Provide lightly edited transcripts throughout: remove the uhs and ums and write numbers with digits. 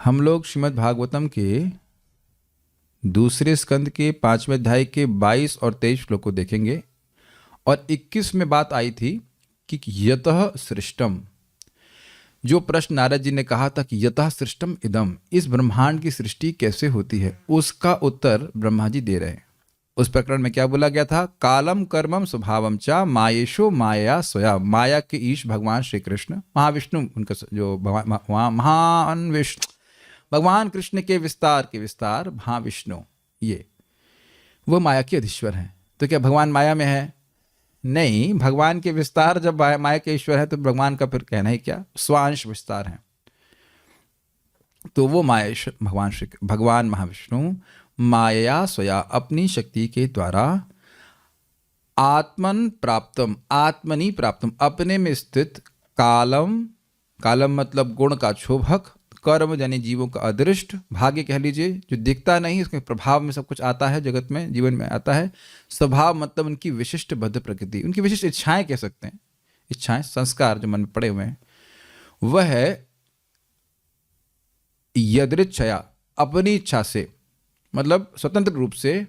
हम लोग श्रीमद् भागवतम के दूसरे स्कंद के 5वें अध्याय के 22 और 23 श्लोक को देखेंगे। और 21 में बात आई थी कि यतः सृष्टम, जो प्रश्न नारद जी ने कहा था कि यतः सृष्टम इदम, इस ब्रह्मांड की सृष्टि कैसे होती है, उसका उत्तर ब्रह्मा जी दे रहे हैं। उस प्रकरण में क्या बोला गया था? कालम कर्मम स्वभावम चा मायेशो माया स्वया। माया के ईश भगवान श्री कृष्ण, महाविष्णु, उनका जो महान विष्णु, भगवान कृष्ण के विस्तार महाविष्णु, ये वो माया के अधीश्वर हैं। तो क्या भगवान माया में है? नहीं, भगवान के विस्तार जब माया के ईश्वर है तो भगवान का फिर कहना ही क्या, स्वांश विस्तार है। तो वो माया भगवान महाविष्णु माया स्वया, अपनी शक्ति के द्वारा, आत्मन प्राप्तम, आत्मनि प्राप्तम, अपने में स्थित, कालम, कालम मतलब गुण का क्षोभक, कर्म यानी जीवों का अदृष्ट, भाग्य कह लीजिए, जो दिखता नहीं, उसके प्रभाव में सब कुछ आता है, जगत में, जीवन में आता है। स्वभाव मतलब उनकी विशिष्ट बद्ध प्रकृति, उनकी विशिष्ट इच्छाएं कह सकते हैं, इच्छाएं, संस्कार जो मन में पड़े हुए हैं। वह है यदृच्छया, अपनी इच्छा से, मतलब स्वतंत्र रूप से,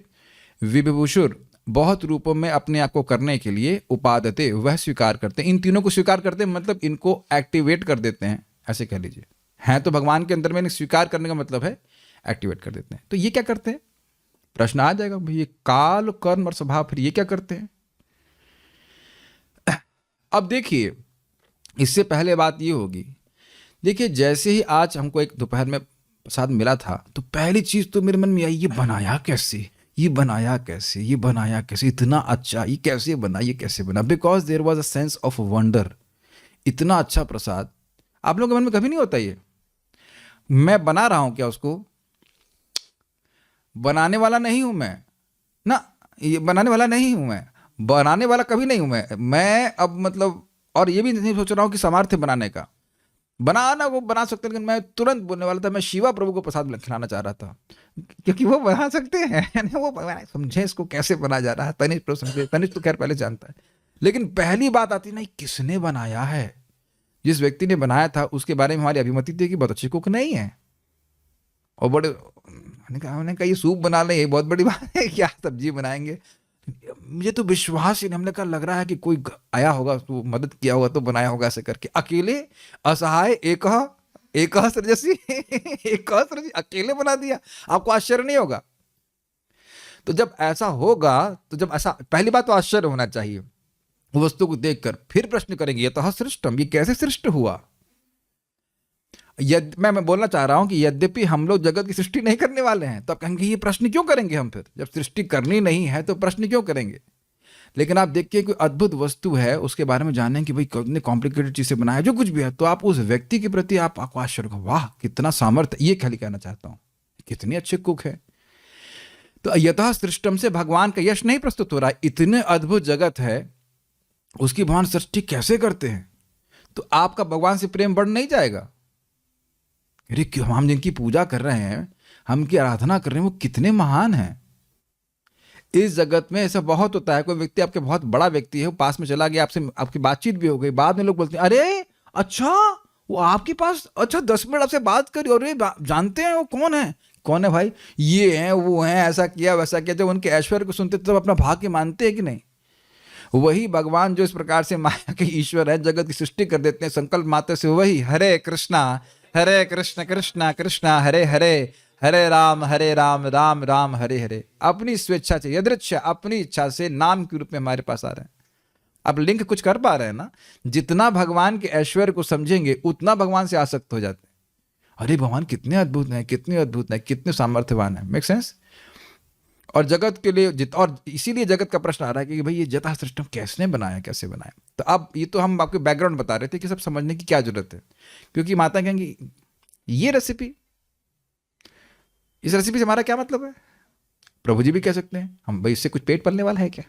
विभूषुर, बहुत रूपों में अपने आप को करने के लिए, उपादते, वह स्वीकार करते हैं। इन तीनों को स्वीकार करते हैं मतलब इनको एक्टिवेट कर देते हैं, ऐसे कह लीजिए। हैं तो भगवान के अंदर में, स्वीकार करने का मतलब है एक्टिवेट कर देते हैं। तो ये क्या करते हैं? प्रश्न आ जाएगा भाई, ये काल, कर्म और स्वभाव, फिर ये क्या करते हैं? अब देखिए, इससे पहले बात ये होगी, देखिए जैसे ही आज हमको एक दोपहर में प्रसाद मिला था, तो पहली चीज तो मेरे मन में आई, ये बनाया कैसे, ये बनाया कैसे, ये बनाया कैसे, इतना अच्छा, ये कैसे बना, ये कैसे बना? Because there was a sense of wonder. इतना अच्छा प्रसाद आप लोगों के मन में कभी नहीं होता? ये मैं बना रहा हूं क्या उसको? बनाने वाला नहीं हूं मैं ना, ये बनाने वाला नहीं हूं मैं, बनाने वाला कभी नहीं हूं मैं अब मतलब, और ये भी नहीं सोच रहा हूं कि सामर्थ्य बनाने का, बनाना वो बना सकते, लेकिन मैं तुरंत बोलने वाला था, मैं शिवा प्रभु को प्रसाद खिलाना चाह रहा था, क्योंकि वो बना सकते हैं। वो समझे इसको कैसे बना जा रहा है, तनिष्क प्रभु समझे, तनिष्क तो खैर पहले जानता है, लेकिन पहली बात आती नहीं, किसने बनाया है? जिस व्यक्ति ने बनाया था उसके बारे में हमारी अभिमति थी कि बहुत अच्छी कुक नहीं है, और बड़े, हमने कहा ये सूप बना लें, ये बहुत बड़ी बात है, क्या सब्जी बनाएंगे? मुझे तो विश्वास ही नहीं, हमने कहा लग रहा है कि कोई आया होगा, तो मदद किया होगा, तो बनाया होगा ऐसे करके, अकेले, असहाय, एक सृजसी, एक सृजसी, अकेले बना दिया। आपको आश्चर्य नहीं होगा? तो जब ऐसा होगा, तो जब ऐसा, पहली बात तो आश्चर्य होना चाहिए वस्तु को देखकर, फिर प्रश्न करेंगे ये तो सृष्टम, ये कैसे सृष्ट हुआ? मैं बोलना चाह रहा हूं कि यद्यपि हम लोग जगत की सृष्टि नहीं करने वाले हैं, तो आप कहेंगे ये प्रश्न क्यों करेंगे हम? फिर जब सृष्टि करनी नहीं है तो प्रश्न क्यों करेंगे? लेकिन आप देखिए, कोई अद्भुत वस्तु है, उसके बारे में जानें कि भाई कितने कॉम्प्लिकेटेड चीज से बनाया, जो कुछ भी है, तो आप उस व्यक्ति के प्रति आपको आश्चर्य होगा, वाह कितना सामर्थ्य, ये खाली कहना चाहता हूं, कितनी अच्छे कुक है। तो यतः सृष्टम से भगवान का यश नहीं प्रस्तुत हो रहा है, इतने अद्भुत जगत है, उसकी भगवान सृष्टि कैसे करते हैं? तो आपका भगवान से प्रेम बढ़ नहीं जाएगा? अरे क्यों, हम जिनकी पूजा कर रहे हैं, हम की आराधना कर रहे हैं, वो कितने महान हैं। इस जगत में ऐसा बहुत होता है, कोई व्यक्ति आपके बहुत बड़ा व्यक्ति है, वो पास में चला गया, आपसे आपकी बातचीत भी हो गई, बाद में लोग बोलते हैं अरे अच्छा वो आपके पास, अच्छा 10 मिनट आपसे बात करी, और जानते हैं वो कौन है? कौन है भाई? ये हैं, वो हैं, ऐसा किया वैसा किया। जब उनके ऐश्वर्य को सुनते तब अपना भाग्य मानते हैं कि नहीं? वही भगवान जो इस प्रकार से माया के ईश्वर है, जगत की सृष्टि कर देते हैं संकल्प मात्र से, वही हरे कृष्णा कृष्णा कृष्णा हरे हरे, हरे राम राम राम हरे हरे, अपनी स्वेच्छा से, यदृच्छा, अपनी इच्छा से नाम के रूप में हमारे पास आ रहे हैं। अब लिंक कुछ कर पा रहे हैं ना? जितना भगवान के ऐश्वर्य को समझेंगे उतना भगवान से आसक्त हो जाते हैं। अरे भगवान कितने अद्भुत हैं, कितने अद्भुत हैं, कितने सामर्थ्यवान है। Make sense? और जगत के लिए और इसीलिए जगत का प्रश्न आ रहा है कि भाई ये जता सृष्टि किसने बनाया, कैसे बनाया? तो अब ये तो हम आपको बैकग्राउंड बता रहे थे कि सब समझने की क्या जरूरत है, क्योंकि माता कहेंगी ये रेसिपी, इस रेसिपी से हमारा क्या मतलब है? प्रभु जी भी कह सकते हैं हम भाई इससे कुछ पेट पलने वाला है क्या?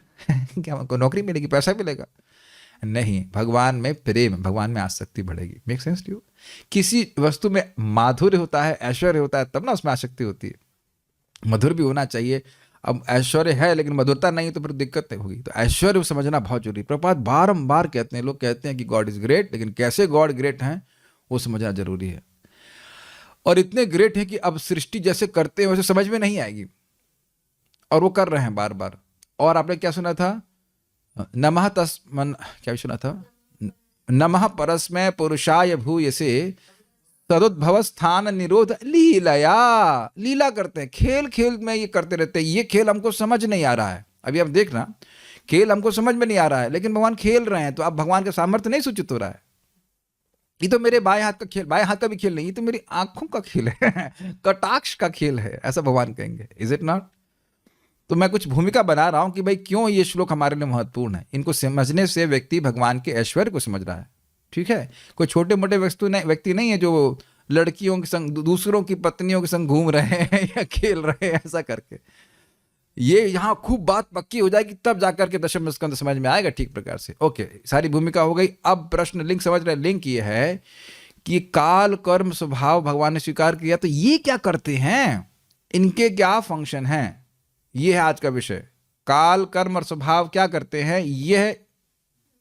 क्या हमको नौकरी मिलेगी, पैसा मिलेगा? नहीं, भगवान में प्रेम, भगवान में आसक्ति बढ़ेगी। Make sense to you? किसी वस्तु में माधुर्य होता है, ऐश्वर्य होता है, तब ना उसमें आसक्ति होती है। मधुर भी होना चाहिए। अब ऐश्वर्य है लेकिन मधुरता नहीं तो फिर दिक्कत नहीं होगी। तो ऐश्वर्य समझना बहुत जरूरी। प्रभुपाद बारंबार कहते हैं, लोग कहते हैं कि गॉड इज ग्रेट, लेकिन कैसे गॉड ग्रेट हैं वो समझना जरूरी है। और इतने ग्रेट हैं कि अब सृष्टि जैसे करते हैं वैसे समझ में नहीं आएगी, और वो कर रहे हैं बार बार। और आपने क्या सुना था? नमः तस्मन, क्या सुना था? नमः परस्मै पुरुषाय भूयसे तदुद्भव स्थान निरोध लीलया। लीला करते हैं, खेल खेल में ये करते रहते हैं। ये खेल हमको समझ नहीं आ रहा है। अभी आप देखना, खेल हमको समझ में नहीं आ रहा है, लेकिन भगवान खेल रहे हैं, तो अब भगवान का सामर्थ्य नहीं सूचित हो रहा है। ये तो मेरे बाएं हाथ का खेल, बाएं हाथ का भी खेल नहीं, ये तो मेरी आंखों का खेल है कटाक्ष का खेल है, ऐसा भगवान कहेंगे। Is it not? तो मैं कुछ भूमिका बना रहा हूं कि भाई क्यों ये श्लोक हमारे लिए महत्वपूर्ण है। इनको समझने से व्यक्ति भगवान के ऐश्वर्य को समझ रहा है। ठीक है, कोई छोटे मोटे व्यक्ति नहीं है जो लड़कियों के संग, दूसरों की पत्नियों के संग घूम रहे हैं या खेल रहे हैं ऐसा करके। ये यहाँ खूब बात पक्की हो जाएगी तब जाकर के दशम स्कंद समझ में आएगा ठीक प्रकार से। ओके, सारी भूमिका हो गई। अब प्रश्न लिंक समझ रहे हैं। लिंक ये है कि काल कर्म स्वभाव भगवान ने स्वीकार किया, तो ये क्या करते हैं, इनके क्या फंक्शन हैं, ये है आज का विषय। काल कर्म और स्वभाव क्या करते हैं, यह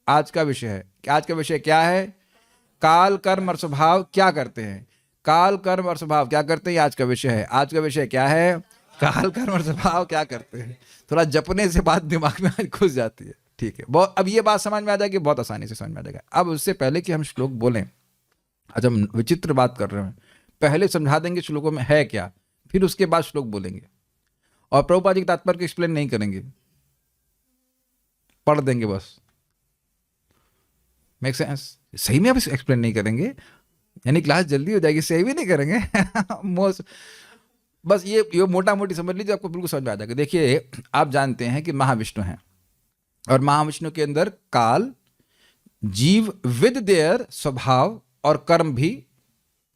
आज का विषय है। आज का विषय क्या है? काल कर्म और स्वभाव क्या करते हैं। काल कर्म और स्वभाव क्या करते हैं, आज का विषय है। आज का विषय क्या है? काल कर्म और स्वभाव क्या करते हैं। थोड़ा जपने से बात दिमाग में घुस जाती है। ठीक है, बहुत, अब ये बात समझ में आ जाएगी, बहुत आसानी से समझ में आ जाएगा। अब उससे पहले कि हम श्लोक बोलें, आज हम विचित्र बात कर रहे हैं, पहले समझा देंगे श्लोकों में है क्या, फिर उसके बाद श्लोक बोलेंगे। और प्रभुपाद जी के तात्पर्य को एक्सप्लेन नहीं करेंगे, पढ़ देंगे बस। Make sense? सही में आप एक्सप्लेन नहीं करेंगे, यानी क्लास जल्दी हो जाएगी, सही भी नहीं करेंगे बस ये मोटा मोटी समझ लीजिए, आपको बिल्कुल समझ में आ जाएगा। देखिए, आप जानते हैं कि महाविष्णु हैं, और महाविष्णु के अंदर काल, जीव विद देयर स्वभाव और कर्म भी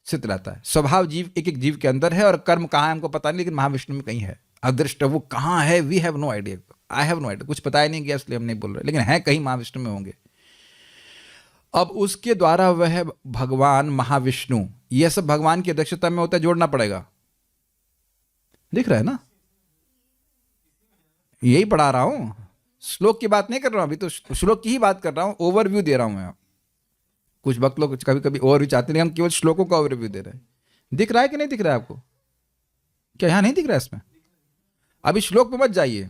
स्थित रहता है। स्वभाव जीव, एक एक जीव के अंदर है, और कर्म कहाँ है हमको पता नहीं, लेकिन महाविष्णु में कहीं है अदृष्ट। वो कहाँ है, we have no idea, I have no idea, कुछ पता ही नहीं गया, इसलिए हम नहीं बोल रहे, लेकिन है कहीं महाविष्णु में होंगे। अब उसके द्वारा वह भगवान महाविष्णु, यह सब भगवान की अध्यक्षता में होता है, जोड़ना पड़ेगा। दिख रहा है ना, यही पढ़ा रहा हूं, श्लोक की बात नहीं कर रहा हूं, अभी तो श्लोक की ही बात कर रहा हूं, ओवरव्यू दे रहा हूं मैं। कुछ वक्त लोग कभी कभी ओवरव्यू चाहते नहीं, हम केवल श्लोकों का ओवरव्यू दे रहे हैं। दिख रहा है कि नहीं दिख रहा है आपको? क्या यहां नहीं दिख रहा है इसमें? अभी श्लोक पे मत जाइए।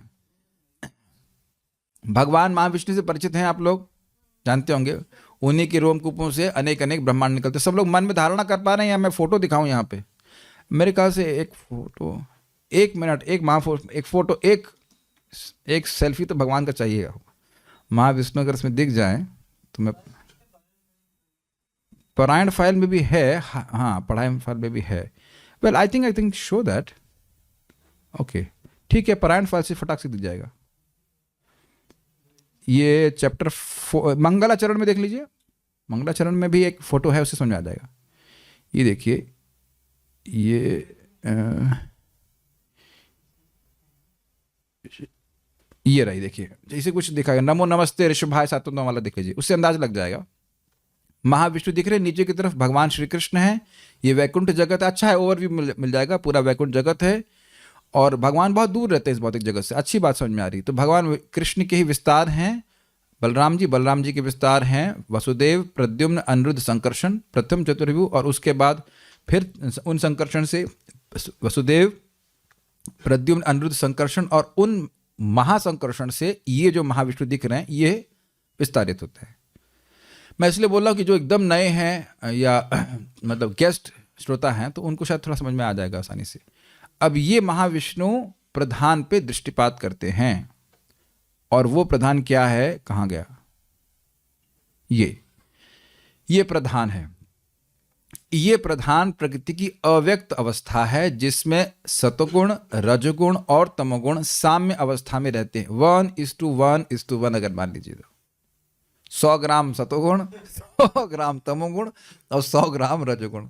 भगवान महाविष्णु से परिचित हैं आप लोग, जानते होंगे, उन्हीं के रोमकूपों से अनेक अनेक ब्रह्मांड निकलते। सब लोग मन में धारणा कर पा रहे हैं, या मैं फोटो दिखाऊं यहाँ पे? मेरे ख्याल से एक फोटो, एक मिनट, एक फोटो, एक सेल्फी तो भगवान का चाहिए। महाविष्णु अगर इसमें दिख जाए तो मैं, पारायण फाइल में भी है, हाँ पारायण फाइल में भी है। Well I think show that. Okay ठीक है, पारायण फाइल से फटाक से दिख जाएगा। ये चैप्टर मंगलाचरण में देख लीजिए, मंगलाचरण में भी एक फोटो है, उससे समझ में आ जाएगा। ये देखिए, ये रही, देखिए जैसे कुछ दिखाएगा, नमो नमस्ते ऋषभाय सातों वाला देख लीजिए, उससे अंदाज लग जाएगा। महाविष्णु दिख रहे, नीचे की तरफ भगवान श्री कृष्ण है, ये वैकुंठ जगत है। अच्छा है, ओवरव्यू मिल जाएगा, पूरा वैकुंठ जगत है, और भगवान बहुत दूर रहते हैं इस भौतिक जगत से। अच्छी बात समझ में आ रही। तो भगवान कृष्ण के ही विस्तार हैं, बलराम जी के विस्तार हैं, वसुदेव, प्रद्युम्न, अनिरुद्ध, संकर्षण, प्रथम चतुर्भुज, और उसके बाद फिर उन संकर्षण से वसुदेव, प्रद्युम्न, अनिरुद्ध, संकर्षण, और उन महासंकर्षण से ये जो महाविष्णु दिख रहे हैं ये विस्तारित होते हैं। मैं इसलिए बोल रहा हूँ कि जो एकदम नए हैं या मतलब गेस्ट श्रोता हैं, तो उनको शायद थोड़ा समझ में आ जाएगा आसानी से। अब ये महाविष्णु प्रधान पे दृष्टिपात करते हैं, और वो प्रधान क्या है, कहाँ गया, ये प्रधान है। ये प्रधान प्रकृति की अव्यक्त अवस्था है, जिसमें सतोगुण, रजोगुण और तमोगुण साम्य अवस्था में रहते हैं। 1:1:1 अगर मान लीजिए तो 100 ग्राम सतोगुण, 100 ग्राम तमोगुण और 100 ग्राम रजोगुण,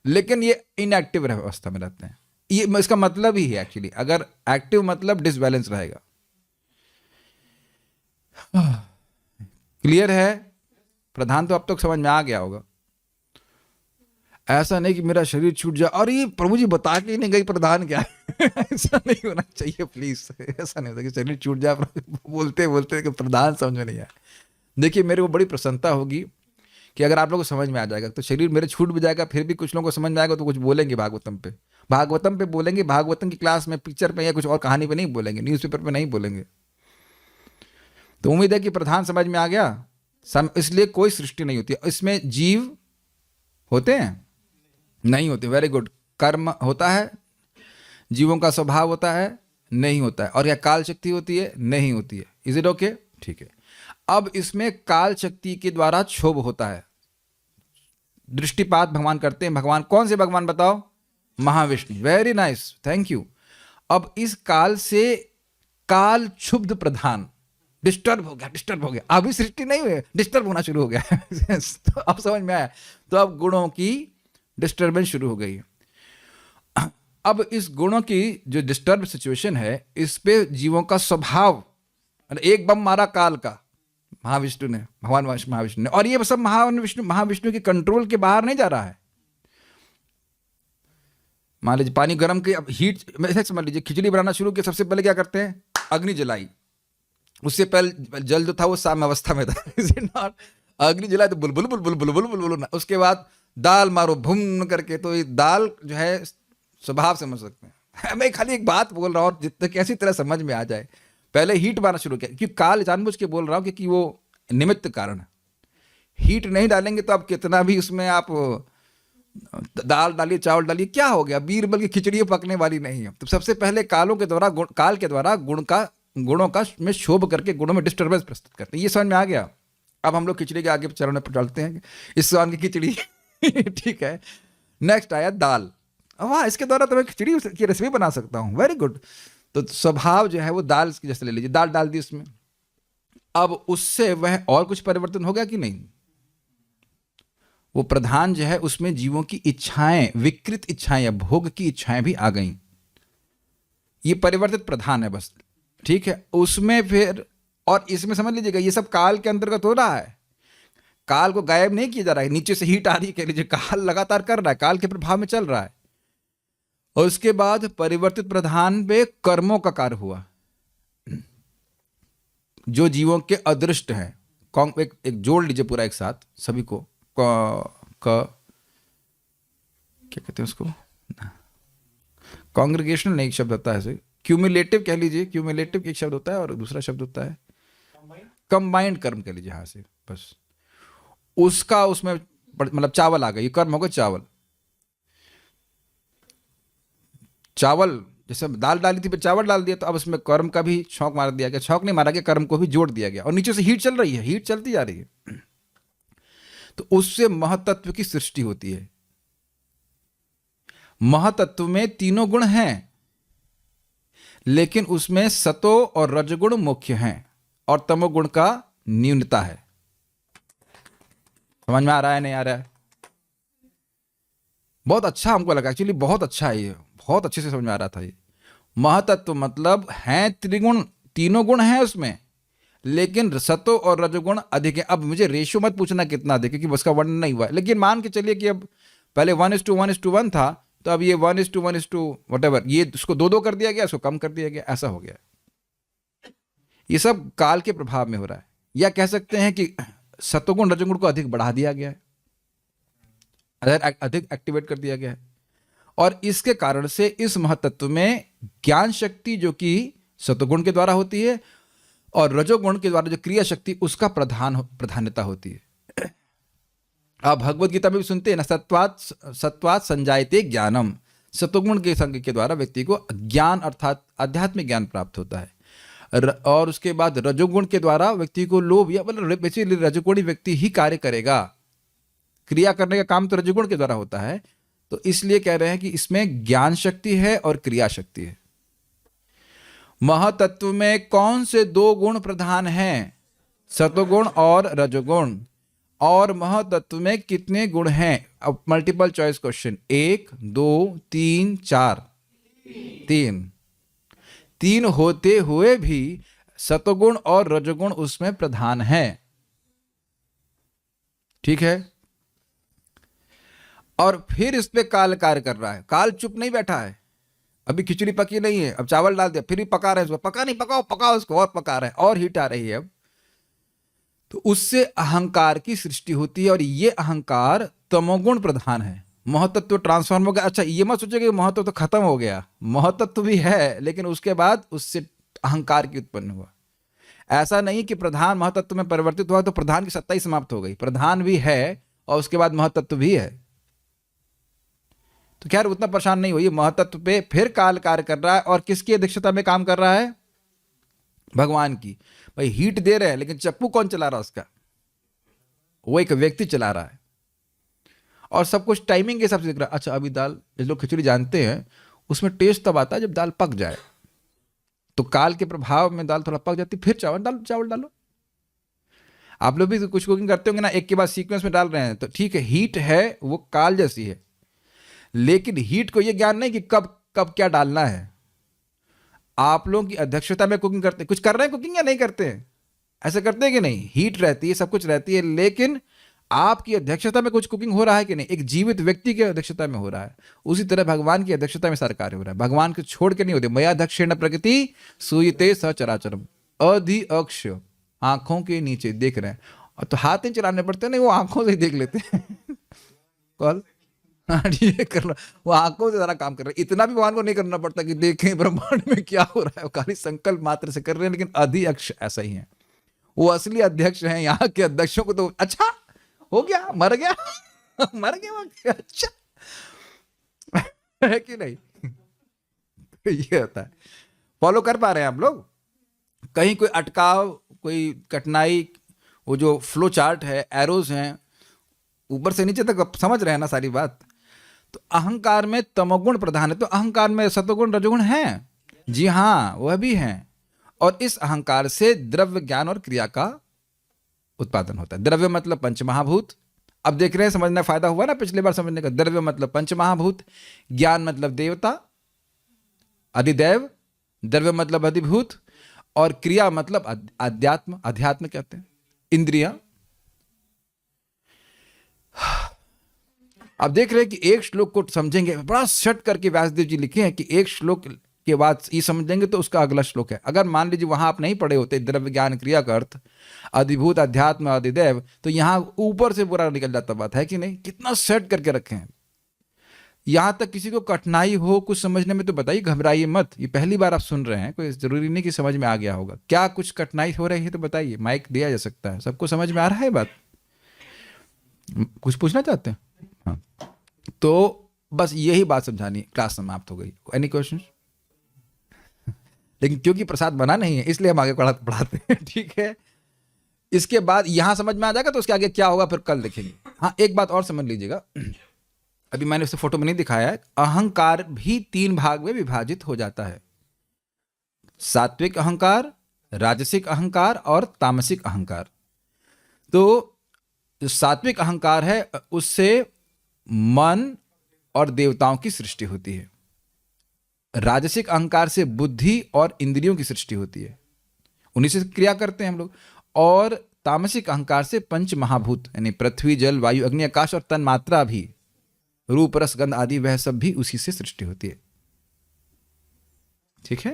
लेकिन ये इनएक्टिव अवस्था में रहते हैं। ये इसका मतलब ही है एक्चुअली, अगर एक्टिव मतलब डिसबैलेंस रहेगा। क्लियर है? प्रधान तो अब तक समझ में आ गया होगा। ऐसा नहीं कि मेरा शरीर छूट जाए और ये प्रभु जी बता के ही नहीं गई प्रधान क्या है ऐसा नहीं होना चाहिए प्लीज। ऐसा नहीं होता कि शरीर छूट जाए बोलते बोलते कि प्रधान समझ में नहीं आया। देखिए, मेरे को बड़ी प्रसन्नता होगी कि अगर आप लोगों को समझ में आ जाएगा तो शरीर मेरे छूट भी जाएगा, फिर भी कुछ लोगों को समझ में आएगा तो कुछ बोलेंगे भागवतम पे, भागवतम पे बोलेंगे, भागवतम की क्लास में, पिक्चर पे या कुछ और कहानी पे नहीं बोलेंगे, न्यूज़पेपर पे नहीं बोलेंगे। तो उम्मीद है कि प्रधान समझ में आ गया। इसलिए कोई सृष्टि नहीं होती, इसमें जीव होते हैं नहीं होते, वेरी गुड। कर्म होता है, जीवों का स्वभाव होता है नहीं होता है। और क्या काल शक्ति होती है? नहीं होती है। Is it okay? ठीक है। अब इसमें काल शक्ति के द्वारा क्षोभ होता है, दृष्टिपात भगवान करते हैं। भगवान कौन से भगवान बताओ? Mahavishnu. Very nice, thank you. अब इस काल से काल क्षुब्ध प्रधान डिस्टर्ब हो गया, डिस्टर्ब हो गया। अभी सृष्टि नहीं हुई, डिस्टर्ब होना शुरू हो गया तो अब समझ में आया। तो अब गुणों की डिस्टर्बेंस शुरू हो गई। अब इस गुणों की जो डिस्टर्ब सिचुएशन है, इस पे जीवों का स्वभाव, एक बम मारा काल का महाविष्णु ने, भगवान महाविष्णु ने, और ये सब महाविष्णु के कंट्रोल के बाहर नहीं जा रहा है। मान लीजिए पानी गर्म के, अब हीट, ऐसे समझ लीजिए खिचड़ी बनाना शुरू किया, सबसे पहले क्या करते हैं? अग्नि जलाई। उससे पहले जल जो था वो साम्य अवस्था में था अग्नि जलाई तो बुलबुल बुलबुल बुलबुल बुलबुल। उसके बाद दाल मारो भूम करके, तो ये दाल जो है स्वभाव समझ सकते हैं। मैं खाली एक बात बोल रहा हूँ जितने कैसी तरह समझ में आ जाए। पहले हीट मारना शुरू किया, क्योंकि काल जानबूझ के बोल रहा हूँ क्योंकि वो निमित्त कारण है। हीट नहीं डालेंगे तो आप कितना भी उसमें आप दाल डालिए, चावल डालिए, क्या हो गया? बीरबल की खिचड़ी पकने वाली नहीं है। तो सबसे पहले काल के द्वारा गुणों का में क्षोभ करके गुणों में डिस्टर्बेंस प्रस्तुत करते हैं। ये समझ में आ गया। अब हम लोग खिचड़ी के आगे चरण पर चलते हैं। इस स्वान की खिचड़ी ठीक है। नेक्स्ट आया दाल। वाह, इसके द्वारा तो मैं खिचड़ी की रेसिपी बना सकता हूँ, वेरी गुड। तो स्वभाव जो है वो दाल की जैसे ले लीजिए, दाल डाल दी उसमें। अब उससे वह और कुछ परिवर्तन हो गया कि नहीं? वो प्रधान जो है उसमें जीवों की इच्छाएं, विकृत इच्छाएं या भोग की इच्छाएं भी आ गई। ये परिवर्तित प्रधान है बस, ठीक है। उसमें फिर, और इसमें समझ लीजिएगा ये सब काल के अंतर्गत हो रहा है। काल को गायब नहीं किया जा रहा है, नीचे से हीट आ रही है, कह लीजिए काल लगातार कर रहा है, काल के प्रभाव में चल रहा है। और उसके बाद परिवर्तित प्रधान पे कर्मों का कार्य हुआ, जो जीवों के अदृष्ट हैं। एक जोड़ लीजिए पूरा एक साथ सभी को। क्या कहते हैं उसको? कांग्रेगेशनल नहीं, एक शब्द होता है, क्यूमुलेटिव कह लीजिए। क्यूमुलेटिव एक शब्द होता है और दूसरा शब्द होता है कंबाइंड कर्म कह लीजिए। हाँ से बस उसका उसमें मतलब चावल आ गया, ये कर्म होगा चावल। चावल जैसे दाल डाली थी फिर चावल डाल दिया, तो अब उसमें कर्म का भी छौंक मार दिया गया। छौंक नहीं मारा गया, कर्म को भी जोड़ दिया गया। और नीचे से हीट चल रही है, हीट चलती जा रही है। तो उससे महतत्व की सृष्टि होती है। महतत्व में तीनों गुण हैं, लेकिन उसमें सतो और रजगुण मुख्य हैं और तमोगुण का न्यूनता है। समझ में आ रहा है नहीं आ रहा है? बहुत अच्छा हमको लगा, एक्चुअली बहुत अच्छा है ये, बहुत अच्छे से समझ में आ रहा था ये। महतत्व मतलब है त्रिगुण, तीनों गुण हैं उसमें, लेकिन सतो और रजोगुण अधिक है। अब मुझे रेशियो मत पूछना कितना अधिक, क्योंकि उसका वर्णन नहीं हुआ है। लेकिन मान के चलिए कि अब पहले 1:1:1 था, तो अब ये 1:1:2 वटेवर, ये उसको 2:2 कर दिया गया, उसको कम कर दिया गया, ऐसा हो गया। ये सब काल के प्रभाव में हो रहा है। या कह सकते हैं कि सतोगुण रजोगुण को अधिक बढ़ा दिया गया है, अधिक एक्टिवेट कर दिया गया है। और इसके कारण से इस महतत्व में ज्ञान शक्ति जो कि सतोगुण के द्वारा होती है और रजोगुण के द्वारा जो क्रिया शक्ति उसका प्रधानता होती है। आप भगवत गीता में भी सुनते हैं ना, सत्वात् संजायते ज्ञानम। सतोगुण के संग के द्वारा व्यक्ति को ज्ञान अर्थात आध्यात्मिक ज्ञान प्राप्त होता है। और उसके बाद रजोगुण के द्वारा व्यक्ति को लोभ, या मतलब बेसिकली रजोगुणी व्यक्ति ही कार्य करेगा। क्रिया करने का काम तो रजोगुण के द्वारा होता है। तो इसलिए कह रहे हैं कि इसमें ज्ञान शक्ति है और क्रिया शक्ति है। महतत्व में कौन से दो गुण प्रधान हैं? सतोगुण और रजोगुण। और महतत्व में कितने गुण हैं? अब मल्टीपल चॉइस क्वेश्चन, 1 2 3 4। तीन होते हुए भी सतोगुण और रजोगुण उसमें प्रधान है, ठीक है। और फिर इस पे काल कार्य कर रहा है। काल चुप नहीं बैठा है, अभी खिचड़ी पकी नहीं है, अब चावल डाल दिया, फिर भी पका रहे हैं उसको, पका नहीं, पकाओ पकाओ उसको, और पका रहे हैं, और हीट आ रही है। अब तो उससे अहंकार की सृष्टि होती है, और ये अहंकार तमोगुण प्रधान है। महतत्व ट्रांसफॉर्म हो गया। अच्छा, ये मत सोचो कि महतत्व तो खत्म हो गया, महतत्व भी है, लेकिन उसके बाद उससे अहंकार की उत्पन्न हुआ। ऐसा नहीं कि प्रधान महतत्व में परिवर्तित हुआ तो प्रधान की सत्ता ही समाप्त हो गई। प्रधान भी है और उसके बाद महतत्व भी है। तो खैर उतना परेशान नहीं होइए, महतत्व पे फिर काल कार्य कर रहा है, और किसकी अध्यक्षता में काम कर रहा है? भगवान की। भाई हीट दे रहे हैं, लेकिन चप्पू कौन चला रहा है उसका? वो एक व्यक्ति चला रहा है, और सब कुछ टाइमिंग के हिसाब से दिख रहा है। अच्छा, अभी दाल, जिस लोग खिचड़ी जानते हैं, उसमें टेस्ट तब आता है जब दाल पक जाए। तो काल के प्रभाव में दाल थोड़ा पक जाती, फिर चावल डालो। आप लोग भी तो कुछ कुकिंग करते होंगे ना, एक के बाद सीक्वेंस में डाल रहे हैं, तो ठीक है, हीट है वो काल जैसी है, लेकिन हीट को ये ज्ञान नहीं कि कब कब क्या डालना है। आप लोगों की अध्यक्षता में कुकिंग करते, कुछ कर रहे हैं कुकिंग या नहीं करते हैं? ऐसा करते हैं कि नहीं? हीट रहती है, सब कुछ रहती है, लेकिन आपकी अध्यक्षता में कुछ कुकिंग हो रहा है कि नहीं? एक जीवित व्यक्ति की अध्यक्षता में हो रहा है। उसी तरह भगवान की अध्यक्षता में सारा कार्य हो रहा है। भगवान को छोड़ के नहीं होते। मया दक्षिण प्रकृति सूयते सचराचरम, अधि अक्ष, आंखों के नीचे देख रहे हैं, और तो हाथ नहीं चलाने पड़ते, नहीं, वो आंखों से ही देख लेते हैं। कॉल, हाँ ये कर रहा, वो आंखों से सारा काम कर रहे हैं। इतना भी भगवान को नहीं करना पड़ता कि देखें ब्रह्मांड में क्या हो रहा है, वो खाली संकल्प मात्र से कर रहे हैं, लेकिन अधि अक्ष ऐसा ही है। वो असली अध्यक्ष हैं। यहाँ के अध्यक्षों को तो अच्छा हो गया, मर गया मर गया, अच्छा है कि नहीं? ये होता है। फॉलो कर पा रहे हैं आप लोग? कहीं कोई अटकाव, कोई कठिनाई? वो जो फ्लो चार्ट है, एरोज हैं, ऊपर से नीचे तक समझ रहे हैं ना सारी बात? तो अहंकार में तमोगुण प्रधान है, तो अहंकार में सत्वगुण रजोगुण है। जी हाँ, वह भी हैं। और इस अहंकार से द्रव्य, ज्ञान और क्रिया का उत्पादन होता है। द्रव्य मतलब पंचमहाभूत। अब देख रहे हैं, समझना फायदा हुआ ना पिछली बार समझने का। द्रव्य मतलब पंचमहाभूत, ज्ञान मतलब देवता, अधिदेव, द्रव्य मतलब अधिभूत, और क्रिया मतलब अध्यात्म, अध्यात्म कहते हैं, इंद्रिया। अब देख रहे हैं कि एक श्लोक को समझेंगे, बड़ा शट करके व्यासदेव जी लिखे हैं कि एक श्लोक के बाद ये समझेंगे तो उसका अगला श्लोक है। अगर मान लीजिए वहां आप नहीं पढ़े होते द्रव्य ज्ञान क्रिया का अर्थ, अधिभूत, अध्यात्म, अधिदेव, तो यहां ऊपर से बुरा निकल जाता। बात है कि नहीं? कितना सेट करके रखे हैं। यहां तक किसी को कठिनाई हो कुछ समझने में तो बताइए, घबराइए मत। ये पहली बार आप सुन रहे हैं, कोई जरूरी नहीं कि समझ में आ गया होगा। क्या कुछ कठिनाई हो रही है तो बताइए, माइक दिया जा सकता है। सबको समझ में आ रहा है बात? कुछ पूछना चाहते हैं? हाँ, तो बस यही बात समझानी, क्लास समाप्त हो गई। Any question? लेकिन क्योंकि प्रसाद बना नहीं है, इसलिए हम आगे पढ़ाते हैं, ठीक है? इसके बाद यहां समझ में आ जाएगा तो उसके आगे क्या होगा फिर कल देखेंगे। हाँ, एक बात और समझ लीजिएगा, अभी मैंने उसे फोटो में नहीं दिखाया है। अहंकार भी 3 भाग में विभाजित हो जाता है: सात्विक अहंकार, राजसिक अहंकार और तामसिक अहंकार। तो जो सात्विक अहंकार है उससे मन और देवताओं की सृष्टि होती है। राजसिक अहंकार से बुद्धि और इंद्रियों की सृष्टि होती है, उन्हीं से क्रिया करते हैं हम लोग। और तामसिक अहंकार से पंच महाभूत यानी पृथ्वी, जल, वायु, अग्नि, आकाश और तन्मात्रा भी, रूप, रस, गंध आदि, वह सब भी उसी से सृष्टि होती है। ठीक है?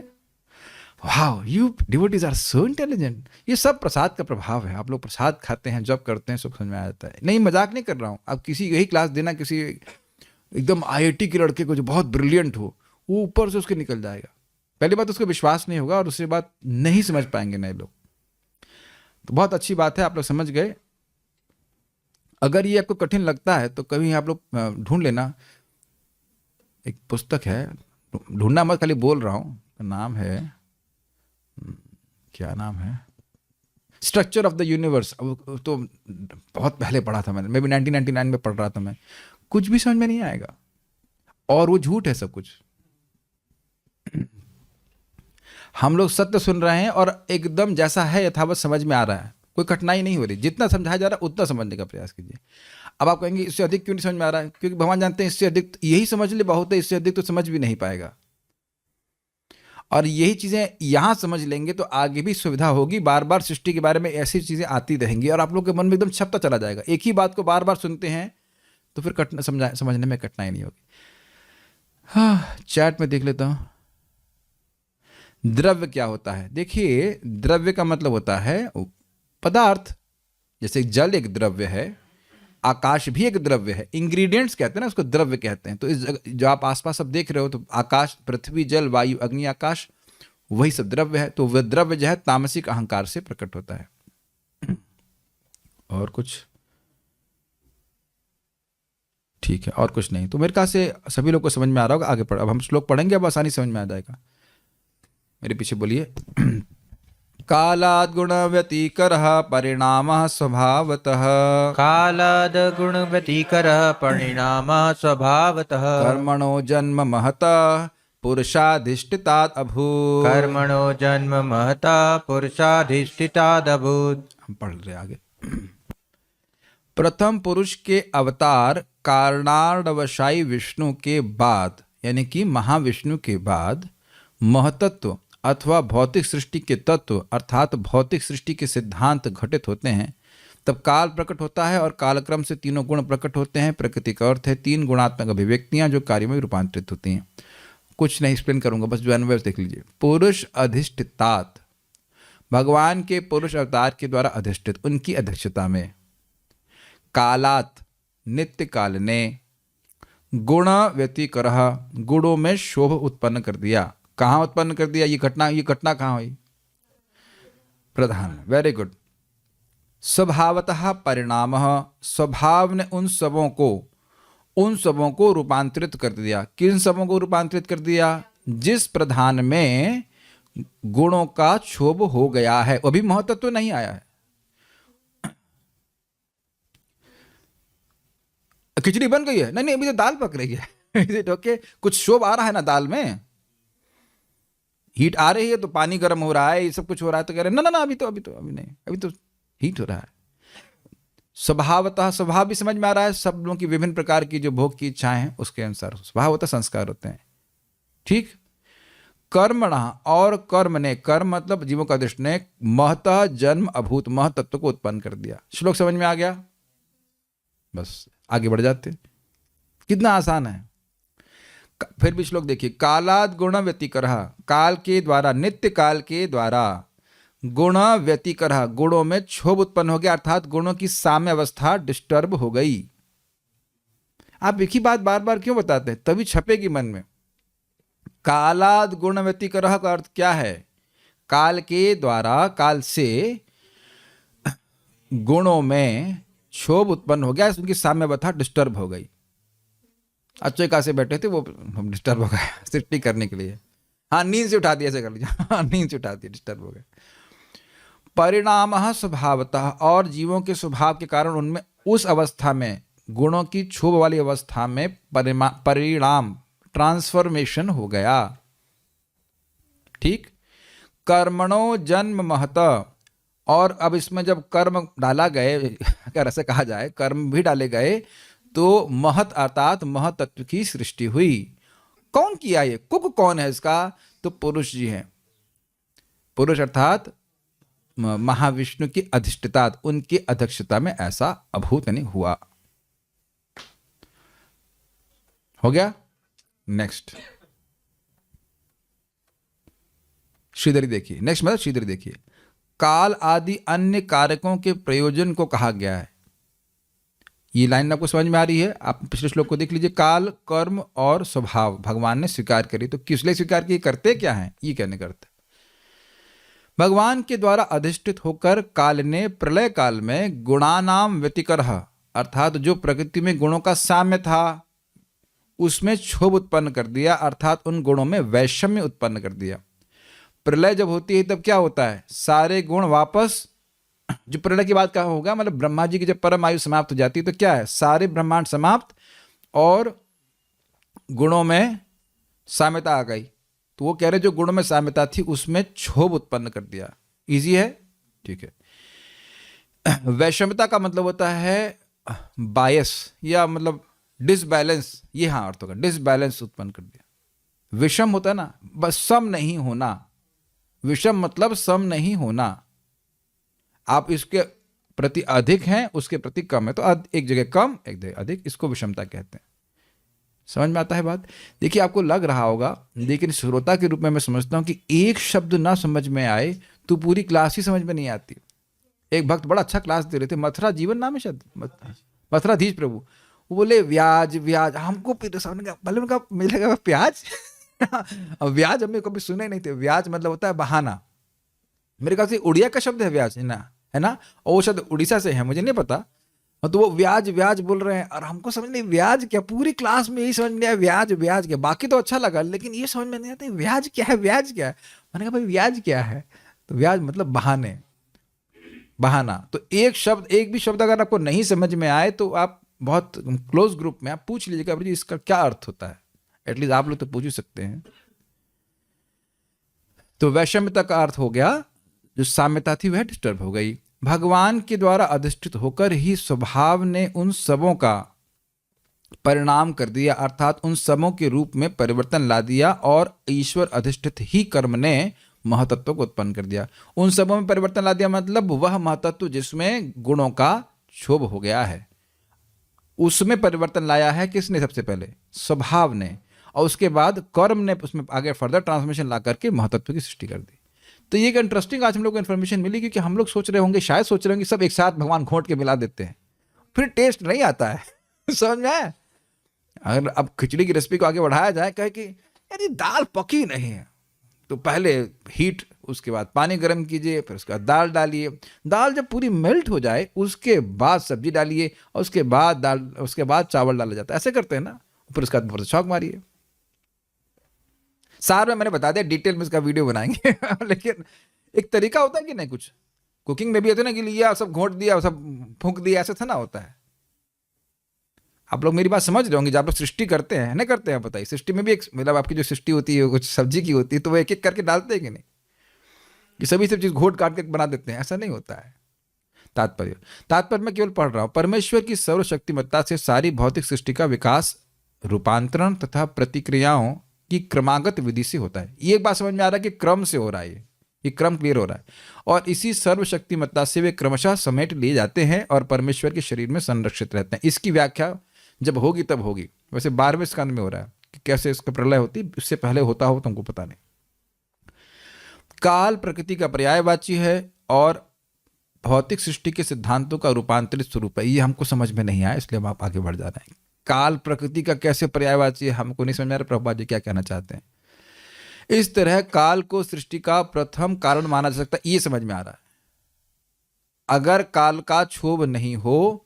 Wow, you devotees are so intelligent. ये सब प्रसाद का प्रभाव है। आप लोग प्रसाद खाते हैं, जब करते हैं, सब समझ में आ जाता है। नहीं, मजाक नहीं कर रहा हूं। अब किसी यही क्लास देना किसी एकदम आईआईटी के लड़के को जो बहुत ब्रिलियंट हो, वो ऊपर से उसके निकल जाएगा। पहली बात उसको विश्वास नहीं होगा, और दूसरी बात नहीं समझ पाएंगे नए लोग। तो बहुत अच्छी बात है, आप लोग समझ गए। अगर ये आपको कठिन लगता है तो कभी आप लोग ढूंढ लेना, एक पुस्तक है, ढूंढना मत, खाली बोल रहा हूं। नाम है, क्या नाम है? Structure of the universe. अब तो बहुत पहले पढ़ा था मैंने, मे बी 1999 में पढ़ रहा था मैं। कुछ भी समझ में नहीं आएगा, और वो झूठ है सब कुछ। हम लोग सत्य सुन रहे हैं और एकदम जैसा है यथावत समझ में आ रहा है, कोई कठिनाई नहीं हो रही। जितना समझाया जा रहा है उतना समझने का प्रयास कीजिए। अब आप कहेंगे इससे अधिक क्यों नहीं समझ में आ रहा है? क्योंकि भगवान जानते हैं इससे अधिक यही समझ ले बहुत है, इससे अधिक तो समझ भी नहीं पाएगा। और यही चीजें यहां समझ लेंगे तो आगे भी सुविधा होगी। बार बार सृष्टि के बारे में ऐसी चीजें आती रहेंगी और आप लोग के मन में एकदम छपता चला जाएगा। एक ही बात को बार बार सुनते हैं तो फिर समझने में कठिनाई नहीं होगी। हाँ, चैट में देख लेता हूं। द्रव्य क्या होता है? देखिए, द्रव्य का मतलब होता है पदार्थ, जैसे जल एक द्रव्य है, आकाश भी एक द्रव्य है, इंग्रेडिएंट्स कहते हैं ना उसको, द्रव्य कहते हैं। तो इस जो आप आसपास सब देख रहे हो, तो आकाश, पृथ्वी, जल, वायु, अग्नि, आकाश, वही सब द्रव्य है। तो वह द्रव्य जो है तामसिक अहंकार से प्रकट होता है। और कुछ? ठीक है, और कुछ नहीं। तो मेरे ख्याल से सभी लोग को समझ में आ रहा होगा। आगे पढ़, अब हम श्लोक पढ़ेंगे, अब आसानी समझ में आ जाएगा। मेरे पीछे बोलिए। कालाद गुण व्यतिकरः परिणामः स्वभावतः। कालाद गुण व्यतिकरः परिणामः स्वभावतः। कर्मणो जन्म महतः पुरुषाधिष्ठितात् अभूत्। कर्मणो जन्म महता पुरुषाधिष्ठिताद् अभूत्। हम पढ़ रहे आगे। प्रथम पुरुष के अवतार कारणार्णवशायी विष्णु के बाद, यानी कि महाविष्णु के बाद, महतत्व अथवा भौतिक सृष्टि के तत्व अर्थात भौतिक सृष्टि के सिद्धांत घटित होते हैं। तब काल प्रकट होता है और कालक्रम से तीनों गुण प्रकट होते हैं। प्रकृति का अर्थ है तीन गुणात्मक अभिव्यक्तियां जो कार्य में रूपांतरित होती हैं। कुछ नहीं एक्सप्लेन करूंगा, बस जो अन्वय देख लीजिए। पुरुष अधिष्ठितात, भगवान के पुरुष अवतार के द्वारा अधिष्ठित, उनकी अध्यक्षता में। कालात, नित्य काल ने। गुण व्यतिकरः, गुणों में शोभ उत्पन्न कर दिया। कहाँ उत्पन्न कर दिया? ये घटना कहाँ हुई? प्रधान, वेरी गुड। स्वभावतः परिणामः, स्वभाव ने उन सबों को रूपांतरित कर दिया। किन सबों को रूपांतरित कर दिया? जिस प्रधान में गुणों का क्षोभ हो गया है, वो भी महत्त्व नहीं आया है। खिचड़ी बन गई है? नहीं, अभी तो दाल पक रही है। ओके, कुछ क्षोभ आ रहा है ना दाल में, हीट आ रही है, तो पानी गर्म हो रहा है, ये सब कुछ हो रहा है, तो कह रहे ना अभी नहीं, अभी तो हीट हो रहा है। स्वभावतः, स्वभाव भी समझ में आ रहा है। सब लोगों की विभिन्न प्रकार की जो भोग की इच्छाएं हैं उसके अनुसार स्वभावतः संस्कार होते हैं। ठीक। कर्मणः, और कर्म ने, कर्म मतलब जीवों का दृष्टि ने, महतः जन्म अभूत, महतत्व को उत्पन्न कर दिया। श्लोक समझ में आ गया? बस आगे बढ़ जाते। कितना आसान है। फिर भी श्लोक देखिए। कालाद गुण व्यतिकरः, काल के द्वारा, नित्य काल के द्वारा, गुण व्यतिकरः, गुणों में क्षोभ उत्पन्न हो गया, अर्थात गुणों की साम्य अवस्था डिस्टर्ब हो गई। आप एक ही बात बार बार क्यों बताते हैं? तभी छपेगी मन में। कालाद गुण व्यतिकरः का अर्थ क्या है? काल के द्वारा, काल से गुणों में क्षोभ उत्पन्न हो गया, उनकी साम्य अवस्था डिस्टर्ब हो गई। अच्छे खासे बैठे थे, वो डिस्टर्ब हो गए सृष्टि करने के लिए। हाँ, नींद से उठा दिया, ऐसे कर लीजिए। हाँ, नींद से उठा दिया, डिस्टर्ब हो गए। परिणामः स्वभावतः, और जीवों के स्वभाव के कारण उनमें उस अवस्था में, गुणों की क्षोभ वाली अवस्था में परिणाम, ट्रांसफॉर्मेशन हो गया। ठीक। कर्मणो जन्म महतः, और अब इसमें जब कर्म डाला गए, अगर ऐसे कहा जाए, कर्म भी डाले गए, तो महत अर्थात महतत्व की सृष्टि हुई। कौन किया ये? कुक कौन है इसका? तो पुरुष जी हैं। पुरुष अर्थात महाविष्णु की अधिष्ठिता, उनकी अध्यक्षता में ऐसा अभूत नहीं हुआ। हो गया? नेक्स्ट श्रीधरी देखिए। नेक्स्ट मतलब श्रीधरी देखिए। काल आदि अन्य कारकों के प्रयोजन को कहा गया है। ये लाइन आपको समझ में आ रही है? आप पिछले श्लोक को देख लीजिए। काल, कर्म और स्वभाव भगवान ने स्वीकार करी, तो किस लिए स्वीकार की? करते क्या हैं? ये कहने करते भगवान के द्वारा अधिष्ठित होकर काल ने प्रलय काल में गुणानाम व्यतिकरः, अर्थात जो प्रकृति में गुणों का साम्य था उसमें क्षोभ उत्पन्न कर दिया, अर्थात उन गुणों में वैषम्य उत्पन्न कर दिया। प्रलय जब होती है तब क्या होता है? सारे गुण वापस, जो प्रलय की बात कहा होगा, मतलब ब्रह्मा जी की जब परम आयु समाप्त हो जाती है तो क्या है? सारे ब्रह्मांड समाप्त और गुणों में साम्यता आ गई। तो वो कह रहे जो गुणों में साम्यता थी उसमें क्षोभ उत्पन्न कर दिया। इजी है? ठीक है। वैषम्यता का मतलब होता है बायस या मतलब डिसबैलेंस, ये हाँ अर्थ होगा, डिसबैलेंस उत्पन्न कर दिया। विषम होता है ना, बस सम नहीं होना। विषम मतलब सम नहीं होना। आप इसके प्रति अधिक हैं, उसके प्रति कम है, तो एक जगह कम एक जगह अधिक, इसको विषमता कहते हैं। समझ में आता है बात? देखिए आपको लग रहा होगा, लेकिन श्रोता के रूप में मैं समझता हूं कि एक शब्द ना समझ में आए तो पूरी क्लास ही समझ में नहीं आती। एक भक्त बड़ा अच्छा क्लास दे रहे थे, मथुरा जीवन नाम है शायद, मथुराधीश प्रभु। वो बोले ब्याज ब्याज, हमको फिर समझ गया, भले उनका मिलेगा प्याज अब ब्याज हमें कभी सुने नहीं थे। ब्याज मतलब होता है बहाना। मेरे ख्याल से उड़िया का शब्द है ब्याज, है ना, और वो शब्द उड़ीसा से है, मुझे नहीं पता। तो वो ब्याज ब्याज बोल रहे हैं और हमको समझ नहीं ब्याज क्या, पूरी क्लास में यही समझ नहीं आया ब्याज ब्याज क्या। बाकी तो अच्छा लगा, लेकिन ये समझ में नहीं आता ब्याज क्या है, ब्याज क्या है। मैंने कहा भाई ब्याज क्या है, तो ब्याज मतलब बहाने, बहाना। तो एक भी शब्द अगर आपको नहीं समझ में आए तो आप बहुत क्लोज ग्रुप में आप पूछ लीजिएगा जी इसका क्या अर्थ होता है, एटलीस्ट आप लोग तो पूछ ही सकते हैं। तो वैषम्यता का अर्थ हो गया, जो साम्यता थी वह डिस्टर्ब हो गई। भगवान के द्वारा अधिष्ठित होकर ही स्वभाव ने उन सबों का परिणाम कर दिया, अर्थात उन सबों के रूप में परिवर्तन ला दिया, और ईश्वर अधिष्ठित ही कर्म ने महतत्व को उत्पन्न कर दिया। उन सबों में परिवर्तन ला दिया मतलब वह महतत्व जिसमें गुणों का क्षोभ हो गया है, उसमें परिवर्तन लाया है किसने, सबसे पहले स्वभाव ने, और उसके बाद कर्म ने उसमें आगे फर्दर ट्रांसफॉर्मेशन ला करके महतत्व की सृष्टि कर दी। तो ये एक इंटरेस्टिंग आज हम लोग को इन्फॉर्मेशन मिली, क्योंकि हम लोग सोच रहे होंगे, शायद सोच रहे होंगे सब एक साथ भगवान घोट के मिला देते हैं, फिर टेस्ट नहीं आता है समझ में आया। अगर अब खिचड़ी की रेसिपी को आगे बढ़ाया जाए, कहे कि यार ये दाल पकी नहीं है, तो पहले हीट, उसके बाद पानी गर्म कीजिए, फिर उसके बाद दाल डालिए, दाल जब पूरी मेल्ट हो जाए उसके बाद सब्जी डालिए, और उसके बाद चावल डाला जाता है, ऐसे करते हैं ना। फिर उसके बाद छौंक मारिए। सार में मैंने बता दिया, डिटेल में इसका वीडियो बनाएंगे लेकिन एक तरीका होता है कि नहीं, कुछ कुकिंग में भी होता है ना कि लिया सब घोट दिया सब फूंक दिया, ऐसा था ना होता है। आप लोग मेरी बात समझ रहे होंगे, जब आप लोग सृष्टि करते हैं ना, करते हैं, बताइए सृष्टि में भी एक मतलब आपकी जो सृष्टि होती है कुछ सब्जी की होती है, तो वो एक एक करके डालते हैं कि नहीं, कि सभी सब चीज घोट काट के बना देते हैं, ऐसा नहीं होता है। तात्पर्य मैं केवल पढ़ रहा हूं, परमेश्वर की सर्वशक्तिमत्ता से सारी भौतिक सृष्टि का विकास रूपांतरण तथा प्रतिक्रियाओं की क्रमागत विधि से होता है। ये एक बात समझ में आ रहा है कि क्रम से हो रहा है, ये क्रम क्लियर हो रहा है, और इसी सर्वशक्तिमत्ता से वे क्रमशः समेट लिए जाते हैं और परमेश्वर के शरीर में संरक्षित रहते हैं। इसकी व्याख्या जब होगी तब होगी। वैसे 12वें स्कंद में हो रहा है कि कैसे इसका प्रलय होती, इससे पहले होता हो तुमको पता नहीं। काल प्रकृति का पर्यायवाची है और भौतिक सृष्टि के सिद्धांतों का रूपांतरित स्वरूप है। ये हमको समझ में नहीं आया, इसलिए हम आप आगे बढ़ जा रहे हैं। काल प्रकृति का कैसे पर्यायवाची है, हमको नहीं समझ में आ रहा प्रभुपाद जी क्या कहना चाहते हैं। इस तरह काल को सृष्टि का प्रथम कारण माना जा सकता है, ये समझ में आ रहा है। अगर काल का क्षोभ नहीं हो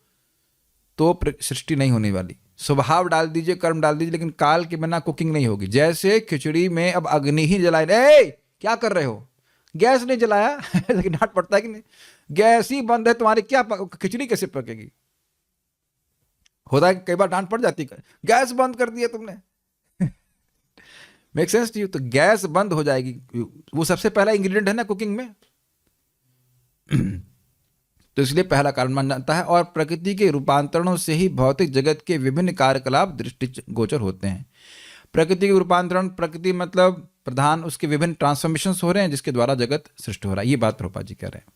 तो सृष्टि नहीं होने वाली। स्वभाव डाल दीजिए, कर्म डाल दीजिए, लेकिन काल के बिना कुकिंग नहीं होगी। जैसे खिचड़ी में अब अग्नि ही जलाए, क्या कर रहे हो, गैस नहीं जलाया लेकिन डांट पड़ता है कि नहीं, गैस ही बंद है तुम्हारी, क्या खिचड़ी कैसे पकेगी। होता है कई बार डांट पड़ जाती है, गैस बंद कर दिया तुमने मेक सेंस टू यू। तो गैस बंद हो जाएगी, वो सबसे पहला इंग्रेडिएंट है ना कुकिंग में तो इसलिए पहला कारण मान जाता है। और प्रकृति के रूपांतरणों से ही भौतिक जगत के विभिन्न कार्यकलाप दृष्टि गोचर होते हैं। प्रकृति के रूपांतरण, प्रकृति मतलब प्रधान, उसके विभिन्न ट्रांसफॉर्मेशन हो रहे हैं जिसके द्वारा जगत सृष्टि हो रहा है। ये बात प्रभुपाद जी कह रहे हैं।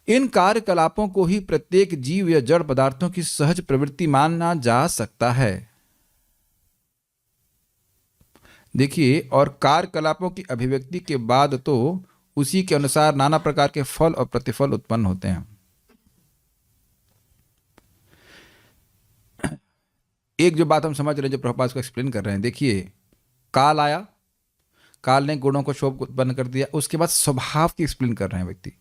इन कार्यकलापों को ही प्रत्येक जीव या जड़ पदार्थों की सहज प्रवृत्ति माना जा सकता है। देखिए, और कार्यकलापों की अभिव्यक्ति के बाद तो उसी के अनुसार नाना प्रकार के फल और प्रतिफल उत्पन्न होते हैं। एक जो बात हम समझ रहे हैं, जो प्रभुपाद को एक्सप्लेन कर रहे हैं, देखिए काल आया, काल ने गुणों को क्षोभ उत्पन्न कर दिया, उसके बाद स्वभाव की एक्सप्लेन कर रहे हैं व्यक्ति।